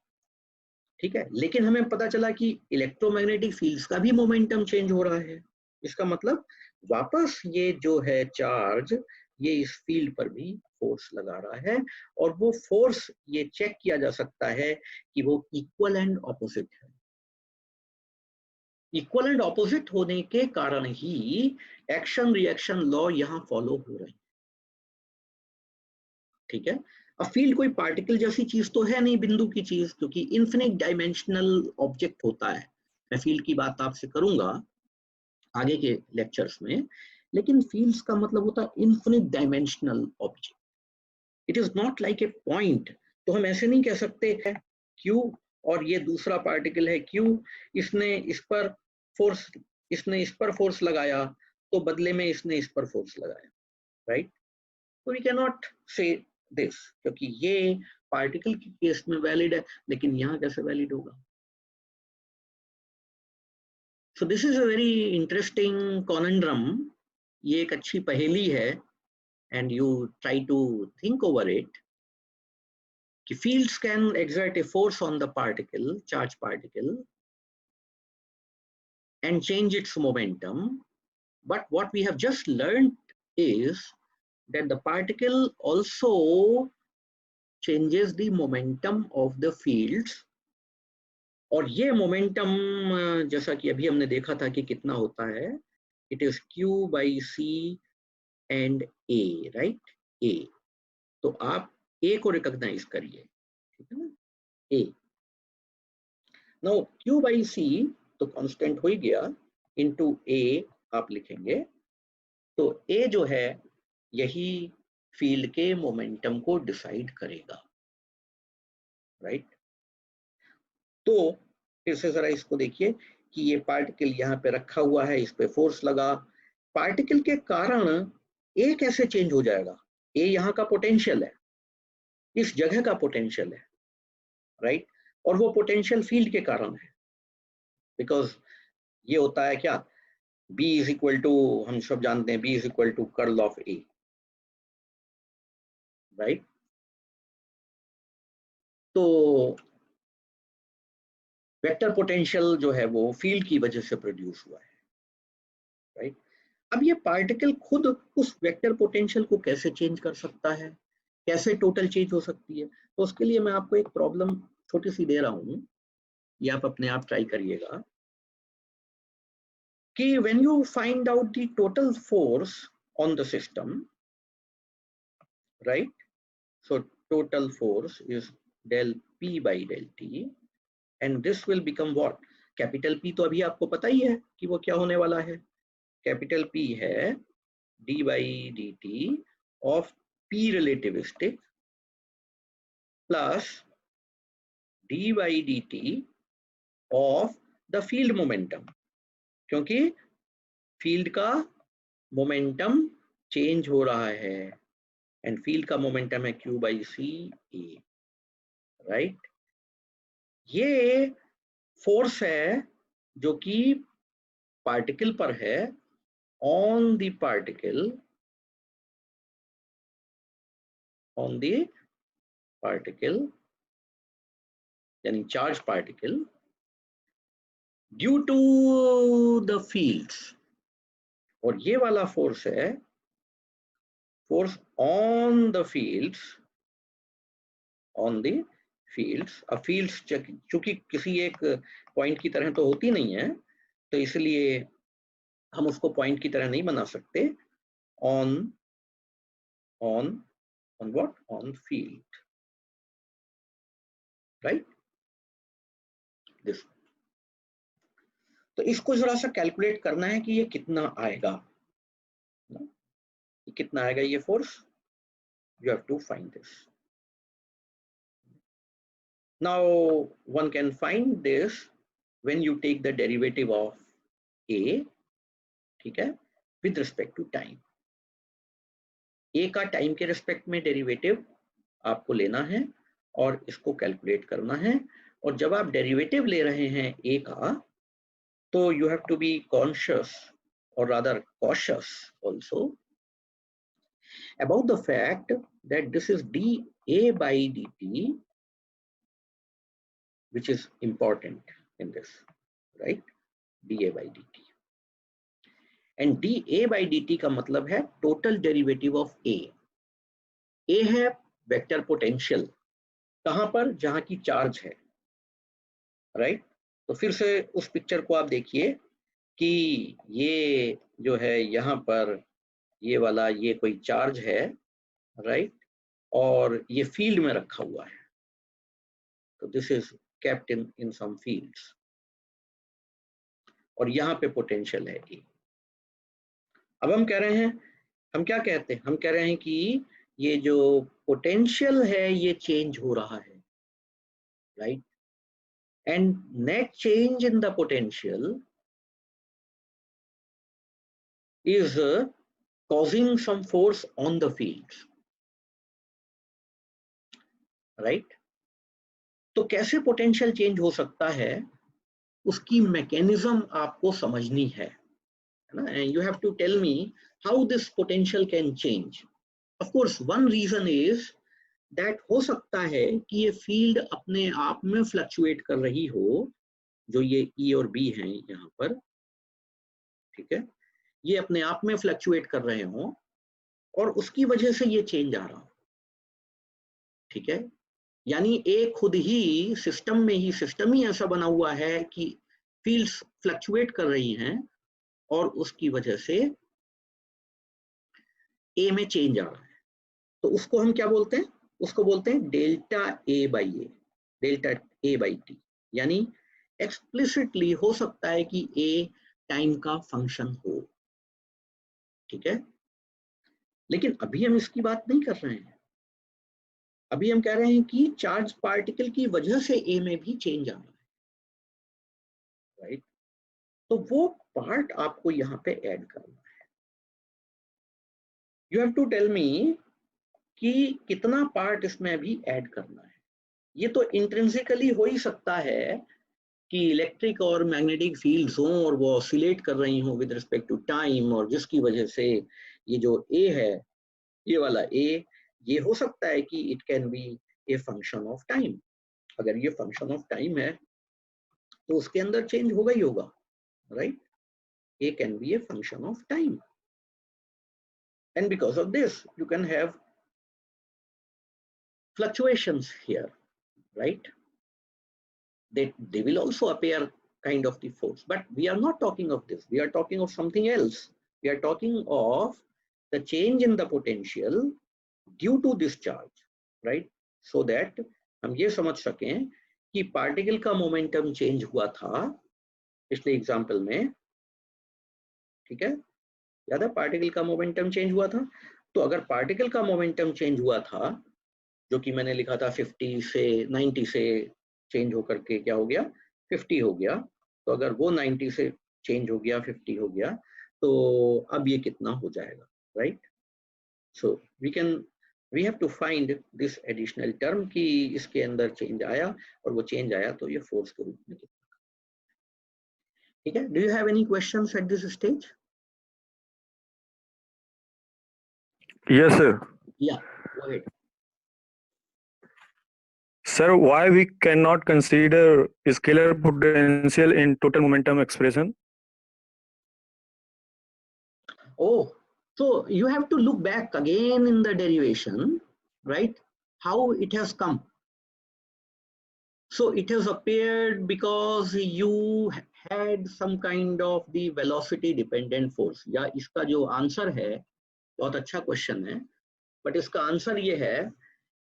[SPEAKER 2] ठीक है? लेकिन हमें पता चला कि इलेक्ट्रोमैग्नेटिक फील्ड्स का भी मोमेंटम चेंज हो रहा है। इसका मतलब वापस ये जो है चार्ज, ये इस फील्ड पर भी फोर्स लगा रहा है, और वो फोर्स ये चेक किया जा सकता है कि वो इक्वल एंड ऑपोजिट है। इक्वल एंड ऑपोजिट होने के कारण ही एक्शन रिएक्शन लॉ यहां फॉलो हो रहे हैं, ठीक है? अब फील्ड कोई पार्टिकल जैसी चीज तो है नहीं, बिंदु की चीज, क्योंकि इन्फिनिट डायमेंशनल ऑब्जेक्ट होता है। मैं फील्ड की बात आपसे करूंगा आगे के लेक्चर्स में, लेकिन फील्ड्स का मतलब होता है infinite dimensional object. It is not like a point. तो हम ऐसे नहीं कह सकते है क्यू और ये दूसरा पार्टिकल है क्यू, इसने इस पर फोर्स लगाया तो बदले में इसने इस पर फोर्स लगाया, राइट? तो वी कैन नॉट से दिस, क्योंकि ये पार्टिकल के केस में वैलिड है, लेकिन यहाँ कैसे वैलिड होगा? So this is a very interesting conundrum ये एक अच्छी पहेली है, and you try to think over it, कि fields can exert a force on the particle, charge particle, and change its momentum. But what we have just learned is that the particle also changes the momentum of the fields. और ये momentum जैसा कि अभी हमने देखा था कि कितना होता है, it is Q by C and A, right? A. तो आप A को recognize करिए, ठीक है ना? A. Now Q by C तो कांस्टेंट हो ही गया, into A आप लिखेंगे, तो A जो है यही फील्ड के मोमेंटम को डिसाइड करेगा, राइट? तो फिर से जरा इसको देखिए कि ये पार्टिकल यहाँ पे रखा हुआ है, इस पे फोर्स लगा, पार्टिकल के कारण A कैसे चेंज हो जाएगा? A यहाँ का पोटेंशियल है, इस जगह का पोटेंशियल है, राइट? और वो पोटेंशियल फील्ड के कारण है, बिकॉज ये होता है क्या, B इज इक्वल टू, हम सब जानते हैं B is equal to curl of A, right? तो वेक्टर पोटेंशियल जो है वो फील्ड की वजह से प्रोड्यूस हुआ है, राइट? अब ये पार्टिकल खुद उस वेक्टर पोटेंशियल को कैसे चेंज कर सकता है, कैसे टोटल चेंज हो सकती है? तो उसके लिए मैं आपको एक प्रॉब्लम छोटी सी दे रहा हूं, ये आप अपने आप ट्राई करिएगा कि when you find out the total force on the system, right? So total force is del P by del T, and this will become what? Capital P तो अभी आपको पता ही है कि वो क्या होने वाला है, कैपिटल P है d by dt of P relativistic plus d by dt of the field momentum, क्योंकि फील्ड का मोमेंटम चेंज हो रहा है, एंड फील्ड का मोमेंटम है Q by C A, right? ये फोर्स है जो कि पार्टिकल पर है, on the particle, on the particle यानी charge particle, due to the fields, और ये वाला फोर्स है force on the fields, on the fields. अब फील्ड्स चूंकि किसी एक पॉइंट की तरह तो होती नहीं है, तो इसलिए हम उसको पॉइंट की तरह नहीं बना सकते, on on on what, on field, right? This, तो इसको जरा सा कैलकुलेट करना है कि ये कितना आएगा, कितना आएगा ये force, you have to find this. Now one can find this when you take the derivative of A, ठीक है, with respect to time। A का टाइम के रिस्पेक्ट में डेरिवेटिव आपको लेना है और इसको कैलकुलेट करना है, और जब आप डेरिवेटिव ले रहे हैं A का, तो you have to be conscious or rather cautious also about the fact that this is dA by dt, which is important in this, right? dA by dt, and dA by dt का मतलब है total derivative of A। A है vector potential, कहां पर, जहां की charge है, right? तो फिर से उस पिक्चर को आप देखिए कि ये जो है यहाँ पर ये वाला, ये कोई चार्ज है, राइट? और ये फील्ड में रखा हुआ है, तो this is kept in some fields, और यहाँ पे पोटेंशियल है A। अब हम कह रहे हैं, हम क्या कहते हैं, हम कह रहे हैं कि ये जो पोटेंशियल है ये चेंज हो रहा है, right? And net change in the potential is causing some force on the fields, right? तो कैसे पोटेंशियल चेंज हो सकता है, उसकी मैकेनिज्म आपको समझनी है ना? You have to tell me how this potential can change. Of course, one reason is that हो सकता है कि ये फील्ड अपने आप में फ्लक्चुएट कर रही हो, जो ये E और B हैं यहाँ पर, ठीक है, ये अपने आप में फ्लक्चुएट कर रहे हों और उसकी वजह से ये चेंज आ रहा हो, ठीक है। यानी एक खुद ही सिस्टम ही ऐसा बना हुआ है कि फील्ड्स फ्लक्चुएट कर रही हैं और उसकी वजह से ए में चेंज आ रहा है। तो उसको हम क्या बोलते हैं? उसको बोलते हैं डेल्टा ए बाई टी। यानी एक्सप्लिसिटली हो सकता है कि ए टाइम का फंक्शन हो, ठीक है, लेकिन अभी हम इसकी बात नहीं कर रहे हैं। अभी हम कह रहे हैं कि चार्ज पार्टिकल की वजह से ए में भी चेंज आ रहा है, राइट। तो वो पार्ट आपको यहाँ पे ऐड करना है। You have to tell me कि कितना पार्ट इसमें अभी ऐड करना है। ये तो इंट्रिंसिकली हो ही सकता है कि इलेक्ट्रिक और मैग्नेटिक फील्ड्स हों और वो ऑसिलेट कर रही हों विद रिस्पेक्ट टू टाइम, और जिसकी वजह से ये जो ए है, ये वाला ए, ये हो सकता है कि it can be a function of time. अगर ये फंक्शन ऑफ टाइम है तो उसके अंदर चेंज होगा ही होगा, right. A can be a function of time, and because of this you can have fluctuations here, right? They will also appear kind of the force, but we are not talking of this. We are talking of something else. We are talking of the change in the potential due to this charge, right? So that हम ये समझ सकें कि particle का momentum change हुआ था पिछले example में, ठीक है, याद है पार्टिकल का मोमेंटम चेंज हुआ था। तो अगर पार्टिकल का मोमेंटम चेंज हुआ था, जो कि मैंने लिखा था 50 से 90 से चेंज होकर के क्या हो गया, 50 हो गया, तो अगर वो 90 से चेंज हो गया 50 हो गया, तो अब ये कितना हो जाएगा, right. So we have to find this additional term कि इसके अंदर चेंज आया, और वो चेंज आया तो ये फोर्स के रूप में कितना, ठीक है। Do you have any questions at this stage?
[SPEAKER 3] Yes, sir.
[SPEAKER 2] या go ahead.
[SPEAKER 3] Sir, why we cannot consider scalar potential in total momentum expression?
[SPEAKER 2] Oh, so you have to look back again in the derivation, right? How it has come. So it has appeared because you had some kind of the velocity dependent force. या इसका जो answer है, बहुत अच्छा question है, but इसका answer ये है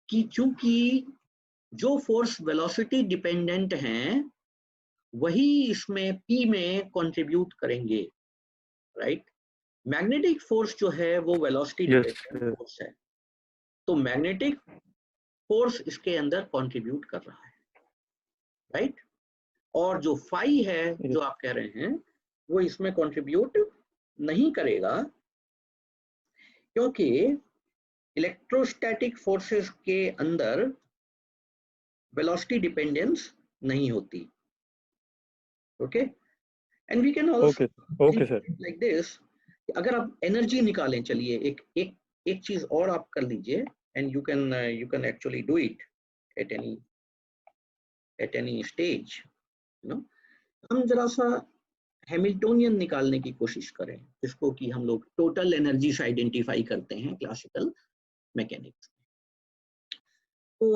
[SPEAKER 2] कि चूंकि जो फोर्स वेलोसिटी डिपेंडेंट हैं वही इसमें P में कंट्रीब्यूट करेंगे, राइट। मैग्नेटिक फोर्स जो है वो वेलोसिटी डिपेंडेंट फोर्स है, तो मैग्नेटिक फोर्स इसके अंदर कंट्रीब्यूट कर रहा है, राइट। और जो फाई है जो आप कह रहे हैं वो इसमें कंट्रीब्यूट नहीं करेगा, क्योंकि इलेक्ट्रोस्टैटिक फोर्सेस के अंदर वेलोसिटी डिपेंडेंस नहीं होती, okay. And we can also
[SPEAKER 3] Okay, sir.
[SPEAKER 2] Like this, अगर आप एनर्जी निकालें, चलिए एक चीज और आप कर लीजिए, and you can actually do it at any stage, you know. हम जरा सा हैमिल्टोनियन निकालने की कोशिश करें, जिसको कि हम लोग टोटल एनर्जी से आइडेंटिफाई करते हैं क्लासिकल मैकेनिक्स। तो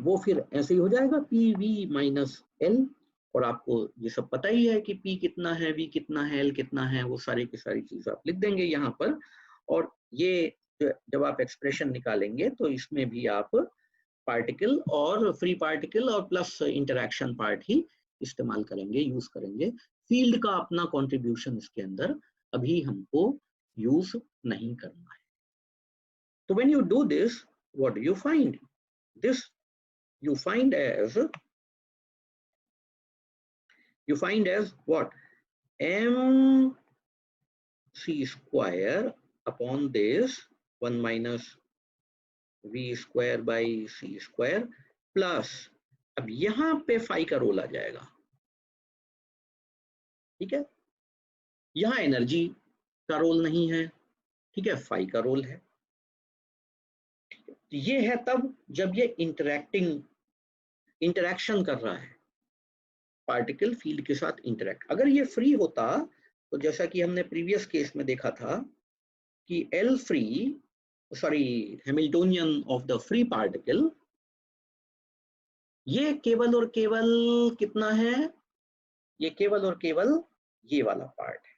[SPEAKER 2] वो फिर ऐसे ही हो जाएगा PV माइनस L, और आपको ये सब पता ही है कि P कितना है, V कितना है, L कितना है, वो सारी की सारी चीज आप लिख देंगे यहाँ पर। और ये जब आप एक्सप्रेशन निकालेंगे तो इसमें भी आप पार्टिकल और फ्री पार्टिकल और प्लस इंटरैक्शन पार्ट ही इस्तेमाल करेंगे, यूज करेंगे। फील्ड का अपना कंट्रीब्यूशन इसके अंदर अभी हमको यूज नहीं करना है। तो when you do this, what do you find? This you find as what? MC square upon this 1 minus V square by C square plus, अब यहां पे फाई का रोल आ जाएगा, ठीक है। यहां एनर्जी का रोल नहीं है, ठीक है, फाई का रोल है। ठीक है, तो ये है तब जब ये इंटरैक्शन कर रहा है, पार्टिकल फील्ड के साथ इंटरैक्ट। अगर ये फ्री होता तो जैसा कि हमने प्रीवियस केस में देखा था कि L free, sorry Hamiltonian of the free particle, ये केवल और केवल कितना है, ये केवल और केवल ये वाला पार्ट है,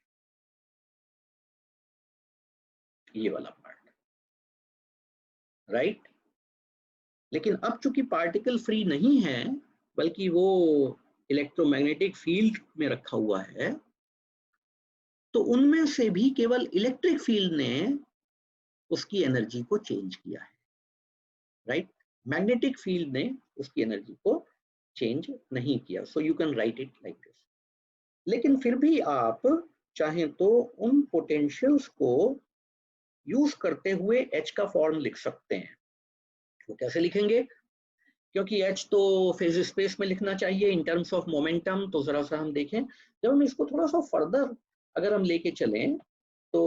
[SPEAKER 2] ये वाला पार्ट, राइट। लेकिन अब चूंकि पार्टिकल फ्री नहीं है बल्कि वो इलेक्ट्रोमैग्नेटिक फील्ड में रखा हुआ है, तो उनमें से भी केवल इलेक्ट्रिक फील्ड ने उसकी एनर्जी को चेंज किया है, राइट। मैग्नेटिक फील्ड ने उसकी एनर्जी को चेंज नहीं किया। So you can write it like this. लेकिन फिर भी आप चाहें तो उन पोटेंशियल्स को यूज करते हुए H का फॉर्म लिख सकते हैं। वो कैसे लिखेंगे, क्योंकि H तो फेज स्पेस में लिखना चाहिए इन टर्म्स ऑफ मोमेंटम। तो जरा सा हम देखें, जब हम इसको थोड़ा सा फर्दर अगर हम लेके चलें तो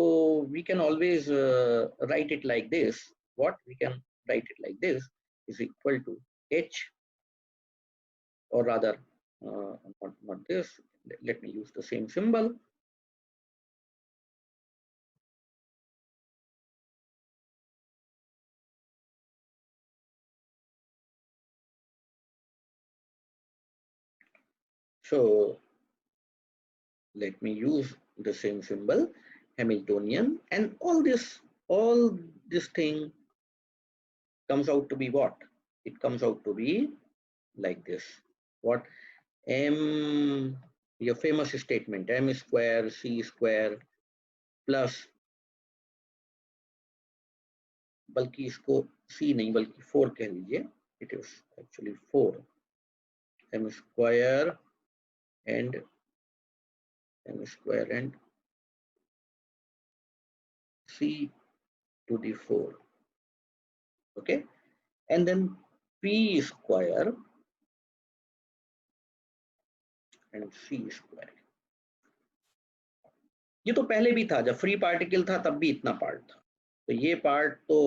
[SPEAKER 2] we can always write it like this. What we can write it like this is equal to H, or rather not this, let me use the same symbol. So let me use the same symbol, Hamiltonian, and all this thing comes out to be what? It comes out to be like this. What? M, your famous statement, M square C square plus, बल्कि इसको C नहीं बल्कि 4 कह लीजिए, it is actually 4, M square and C to the 4, okay, and then P square and C square. ये तो पहले भी था, जब फ्री पार्टिकल था तब भी इतना पार्ट था, तो ये पार्ट तो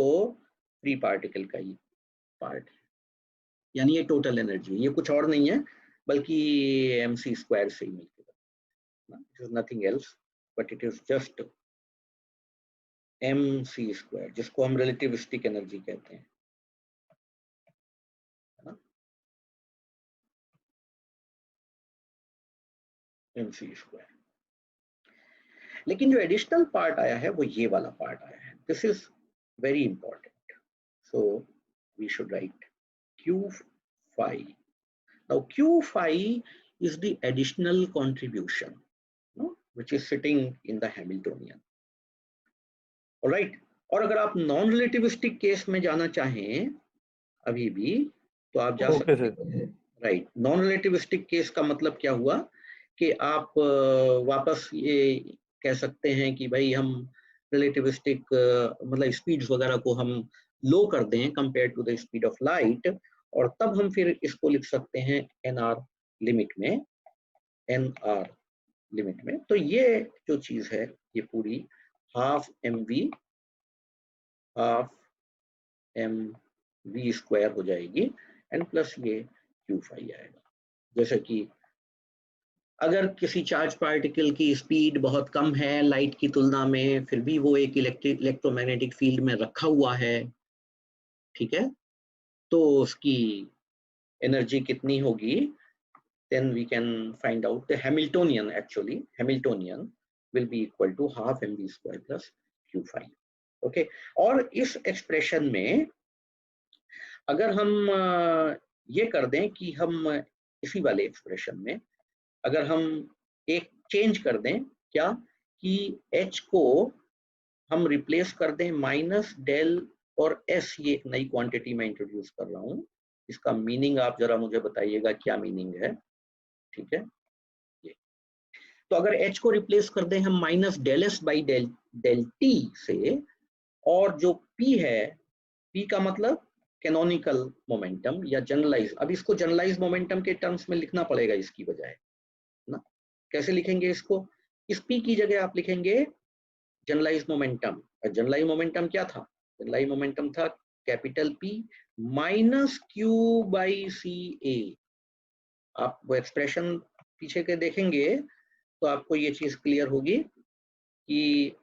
[SPEAKER 2] फ्री पार्टिकल का ही पार्ट है, यानी ये टोटल एनर्जी, ये कुछ और नहीं है बल्कि mc स्क्वायर से ही मिलकर, it is nothing else but it is just mc square, जिसको हम रिलेटिविस्टिक एनर्जी कहते हैं, है ना, mc स्क्वायर। लेकिन जो एडिशनल पार्ट आया है वो ये वाला पार्ट आया है, this is very important, so we should write q phi. Now q phi is the additional contribution, no, which is sitting in the Hamiltonian. All right. और अगर आप नॉन रिलेटिविस्टिक केस में जाना चाहें अभी भी तो आप जा सकते हैं, राइट। नॉन रिलेटिविस्टिक केस का मतलब क्या हुआ कि आप वापस ये कह सकते हैं कि भाई हम रिलेटिविस्टिक मतलब स्पीड्स वगैरह को हम लो कर दें compare to the speed of light, और तब हम फिर इसको लिख सकते हैं nr लिमिट में, nr लिमिट में। तो ये जो चीज है ये पूरी हाफ mv स्क्वायर हो जाएगी एंड प्लस ये q phi आएगा। जैसे कि अगर किसी चार्ज पार्टिकल की स्पीड बहुत कम है लाइट की तुलना में, फिर भी वो एक इलेक्ट्रोमैग्नेटिक फील्ड में रखा हुआ है, ठीक है, तो उसकी एनर्जी कितनी होगी, then we can find out the Hamiltonian, actually Hamiltonian will be equal to half mv square plus q phi, okay। और इस एक्सप्रेशन में अगर हम ये कर दें कि हम इसी वाले एक्सप्रेशन में अगर हम एक चेंज कर दें, क्या कि h को हम रिप्लेस कर दें माइनस डेल और s, ये एक नई क्वांटिटी में इंट्रोड्यूस कर रहा हूं, इसका मीनिंग आप जरा मुझे बताइएगा क्या मीनिंग है, ठीक है। ये तो अगर h को रिप्लेस कर दें हम minus del S by del T से, और जो p है, p का मतलब कैनोनिकल मोमेंटम या जनरलाइज, अब इसको जनरलाइज मोमेंटम के टर्म्स में लिखना पड़ेगा इसकी बजाय ना। कैसे लिखेंगे इसको, इस p की जगह आप लिखेंगे जनरलाइज मोमेंटम जनरलाइज मोमेंटम क्या था? जनरलाइज मोमेंटम था capital P minus Q by C A. आप वो एक्सप्रेशन पीछे के देखेंगे तो आपको ये चीज क्लियर होगी कि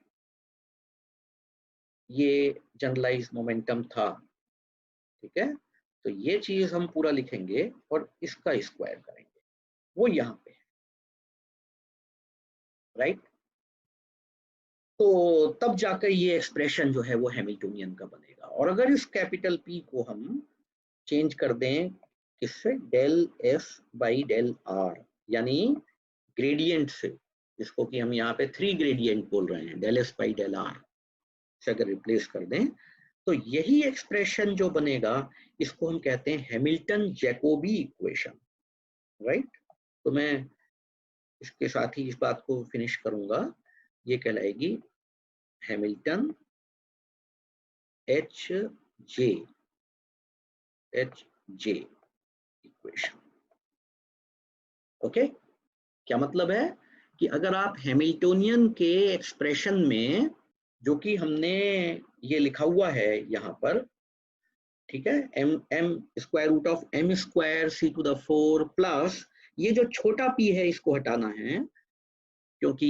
[SPEAKER 2] ये जनरलाइज मोमेंटम था, ठीक है। तो ये चीज हम पूरा लिखेंगे और इसका स्क्वायर करेंगे, वो यहाँ पे है, राइट। तो तब जाकर ये एक्सप्रेशन जो है वो हैमिल्टोनियन का बनेगा। और अगर इस कैपिटल P को हम चेंज कर दें किससे? Del S by del R, यानी ग्रेडियंट से, जिसको कि हम यहाँ पे 3 ग्रेडियंट बोल रहे हैं, del S by del R से अगर रिप्लेस कर दें तो यही एक्सप्रेशन जो बनेगा इसको हम कहते हैं हैमिल्टन जैकोबी इक्वेशन, राइट। तो मैं इसके साथ ही इस बात को फिनिश करूंगा। ये कहलाएगी Hamilton H J equation. Okay, क्या मतलब है कि अगर आप हैमिल्टोनियन के एक्सप्रेशन में, जो कि हमने ये लिखा हुआ है यहाँ पर, ठीक है, m square root of m square c to the 4 plus ये जो छोटा p है इसको हटाना है क्योंकि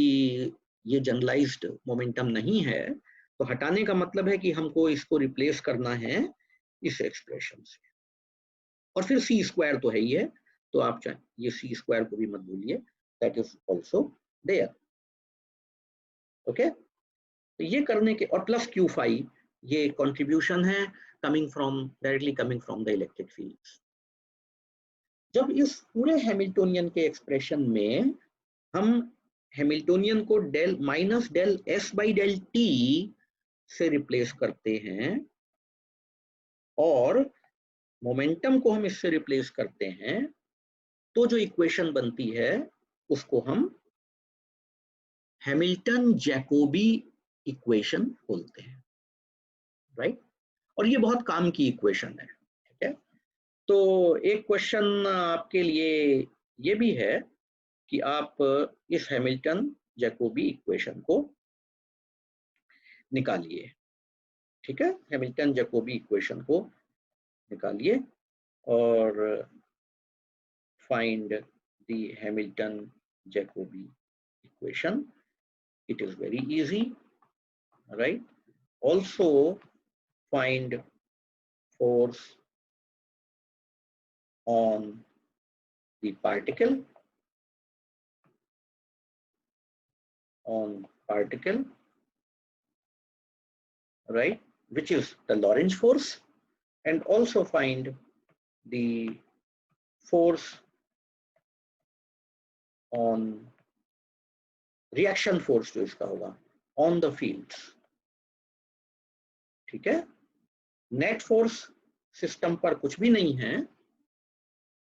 [SPEAKER 2] ये जनरलाइज्ड मोमेंटम नहीं है। तो हटाने का मतलब है कि हमको इसको रिप्लेस करना है इस एक्सप्रेशन से, और फिर c स्क्वायर तो है ही है, तो आप चाहे ये c स्क्वायर को भी मत भूलिए, that is also there. Okay, तो ये करने के, और प्लस q फाई, ये कंट्रीब्यूशन है directly coming from the electric fields. जब इस पूरे हैमिल्टोनियन के एक्सप्रेशन में हम हैमिल्टोनियन को del minus del S by del T से रिप्लेस करते हैं और मोमेंटम को हम इससे रिप्लेस करते हैं, तो जो इक्वेशन बनती है उसको हम हैमिल्टन जैकोबी इक्वेशन बोलते हैं, राइट। और ये बहुत काम की इक्वेशन है, ठीक है। तो एक क्वेश्चन आपके लिए ये भी है कि आप इस हैमिल्टन जैकोबी इक्वेशन को निकालिए, ठीक है, हैमिल्टन जैकोबी इक्वेशन को निकालिए और find the Hamilton Jacobi equation. It is very easy, right? Also find force on the particle, right, which is the Lorentz force, and also find the force on reaction force जो इसका होगा on the fields, ठीक है। Net force system पर कुछ भी नहीं है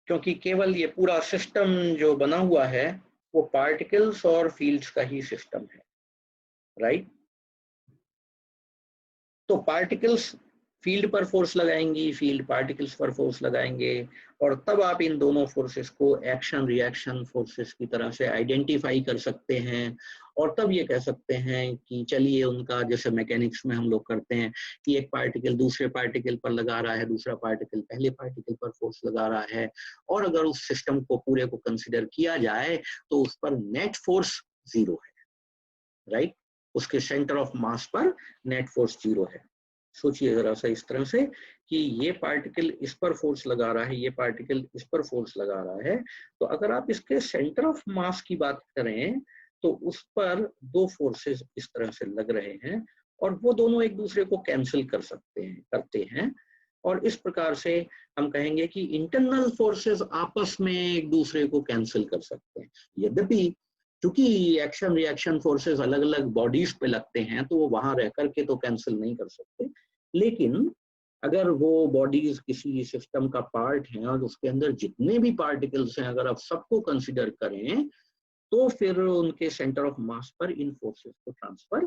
[SPEAKER 2] क्योंकि केवल ये पूरा सिस्टम जो बना हुआ है वो पार्टिकल्स और फील्ड्स का ही सिस्टम है, राइट। तो पार्टिकल्स फील्ड पर फोर्स लगाएंगी, फील्ड पार्टिकल्स पर फोर्स लगाएंगे, और तब आप इन दोनों फोर्सेस को एक्शन रिएक्शन फोर्सेस की तरह से आइडेंटिफाई कर सकते हैं। और तब ये कह सकते हैं कि चलिए उनका, जैसे मैकेनिक्स में हम लोग करते हैं कि एक पार्टिकल दूसरे पार्टिकल पर लगा रहा है, दूसरा पार्टिकल पहले पार्टिकल पर फोर्स लगा रहा है, और अगर उस सिस्टम को पूरे को कंसिडर किया जाए तो उस पर नेट फोर्स 0 है, राइट। उसके सेंटर ऑफ मास पर नेट फोर्स 0 है। सोचिए जरा सा इस तरह से कि ये पार्टिकल इस पर फोर्स लगा रहा है, ये पार्टिकल इस पर फोर्स लगा रहा है, तो अगर आप इसके सेंटर ऑफ मास की बात करें तो उस पर 2 फोर्सेस इस तरह से लग रहे हैं और वो दोनों एक दूसरे को कैंसिल करते हैं, और इस प्रकार से हम कहेंगे कि इंटरनल फोर्सेस आपस में एक दूसरे को कैंसिल कर सकते हैं। यद्यपि क्योंकि एक्शन रिएक्शन फोर्सेस अलग अलग बॉडीज पे लगते हैं तो वो वहां रह करके तो कैंसिल नहीं कर सकते, लेकिन अगर वो बॉडीज किसी सिस्टम का पार्ट है और उसके अंदर जितने भी पार्टिकल्स हैं अगर आप सबको कंसिडर करें तो फिर उनके सेंटर ऑफ मास पर इन फोर्सेस को ट्रांसफर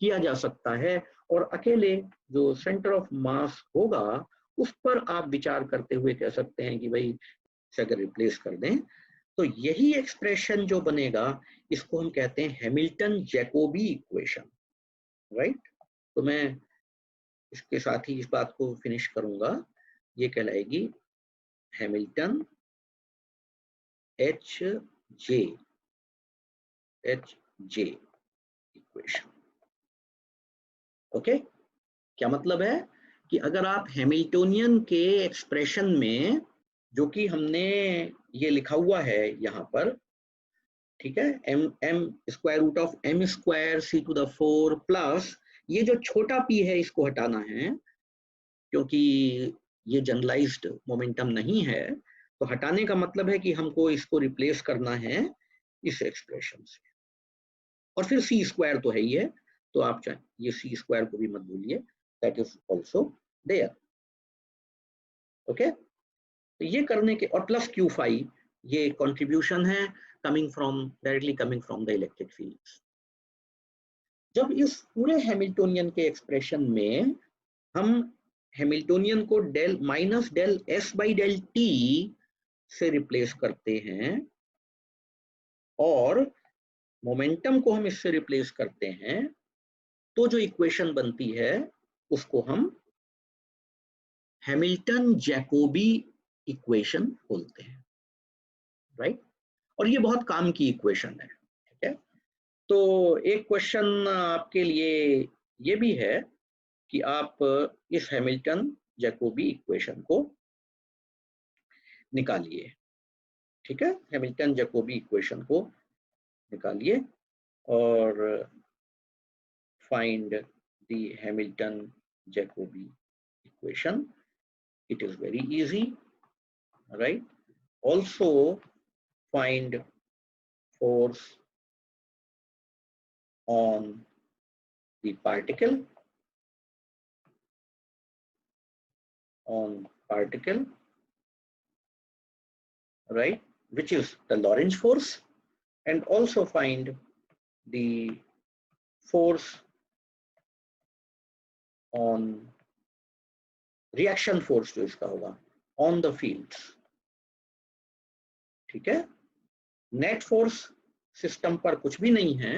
[SPEAKER 2] किया जा सकता है, और अकेले जो सेंटर ऑफ मास होगा उस पर आप विचार करते हुए कह सकते हैं कि भाई इसे अगर रिप्लेस कर दें तो यही एक्सप्रेशन जो बनेगा इसको हम कहते हैं हैमिल्टन जैकोबी इक्वेशन, राइट। तो मैं इसके साथ ही इस बात को फिनिश करूंगा। ये कहलाएगी Hamilton H J equation. Okay, क्या मतलब है कि अगर आप हैमिल्टोनियन के एक्सप्रेशन में, जो कि हमने ये लिखा हुआ है यहाँ पर, ठीक है, m square root of m square c to the 4 plus ये जो छोटा p है इसको हटाना है, क्योंकि ये जनरलाइज्ड मोमेंटम नहीं है। तो हटाने का मतलब है कि हमको इसको रिप्लेस करना है इस एक्सप्रेशन से, और फिर c स्क्वायर तो है ही है, तो आप चाहे ये c स्क्वायर को भी मत भूलिए, that is also there. Okay, तो ये करने के, और प्लस q फाई, ये कंट्रीब्यूशन है directly coming from the electric fields. जब इस पूरे हैमिल्टोनियन के एक्सप्रेशन में हम हैमिल्टोनियन को del minus del S by del T से रिप्लेस करते हैं और मोमेंटम को हम इससे रिप्लेस करते हैं, तो जो इक्वेशन बनती है उसको हम हैमिल्टन जैकोबी इक्वेशन बोलते हैं, राइट। और ये बहुत काम की इक्वेशन है, ठीक है। तो एक क्वेश्चन आपके लिए ये भी है कि आप इस हैमिल्टन जैकोबी इक्वेशन को निकालिए, ठीक है, हैमिल्टन जैकोबी इक्वेशन को निकालिए और find the Hamilton Jacobi equation. It is very easy, right. Also find force on the particle, right, which is the Lorentz force, and also find the force on reaction force जो इसका होगा on the fields, ठीक है। Net force system पर कुछ भी नहीं है,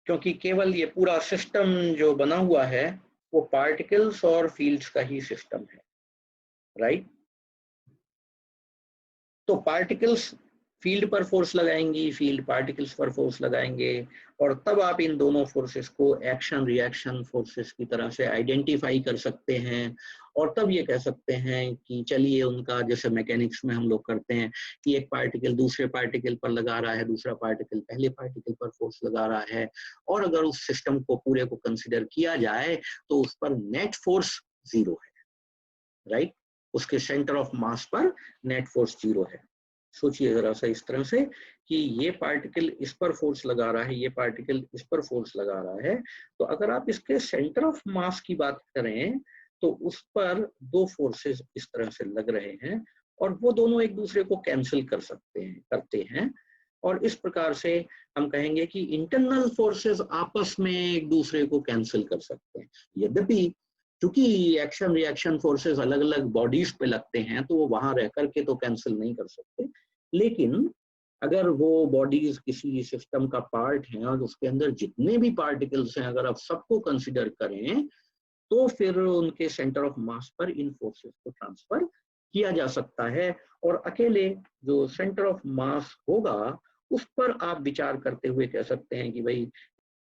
[SPEAKER 2] क्योंकि केवल ये पूरा सिस्टम जो बना हुआ है वो पार्टिकल्स और फील्ड्स का ही सिस्टम है, राइट। तो पार्टिकल्स फील्ड पर फोर्स लगाएंगी, फील्ड पार्टिकल्स पर फोर्स लगाएंगे, और तब आप इन दोनों फोर्सेस को एक्शन रिएक्शन फोर्सेस की तरह से आइडेंटिफाई कर सकते हैं, और तब ये कह सकते हैं कि चलिए उनका, जैसे मैकेनिक्स में हम लोग करते हैं कि एक पार्टिकल दूसरे पार्टिकल पर लगा रहा है, दूसरा पार्टिकल पहले पार्टिकल पर फोर्स लगा रहा है, और अगर उस सिस्टम को पूरे को कंसिडर किया जाए तो उस पर नेट फोर्स 0 है, राइट। उसके सेंटर ऑफ मास पर नेट फोर्स 0 है। सोचिए जरा सा इस तरह से कि ये पार्टिकल इस पर फोर्स लगा रहा है, ये पार्टिकल इस पर फोर्स लगा रहा है, तो अगर आप इसके सेंटर ऑफ मास की बात करें तो उस पर दो फोर्सेस इस तरह से लग रहे हैं, और वो दोनों एक दूसरे को कैंसिल करते हैं, और इस प्रकार से हम कहेंगे कि इंटरनल फोर्सेस आपस में एक दूसरे को कैंसिल कर सकते हैं। यद्यपि क्योंकि एक्शन रिएक्शन फोर्सेस अलग अलग बॉडीज पे लगते हैं तो वो वहां रह करके तो कैंसिल नहीं कर सकते, लेकिन अगर वो बॉडीज किसी सिस्टम का पार्ट हैं और उसके अंदर जितने भी पार्टिकल्स हैं अगर आप सबको कंसिडर करें तो फिर उनके सेंटर ऑफ मास पर इन फोर्सेस को ट्रांसफर किया जा सकता है, और अकेले जो सेंटर ऑफ मास होगा उस पर आप विचार करते हुए कह सकते हैं कि भाई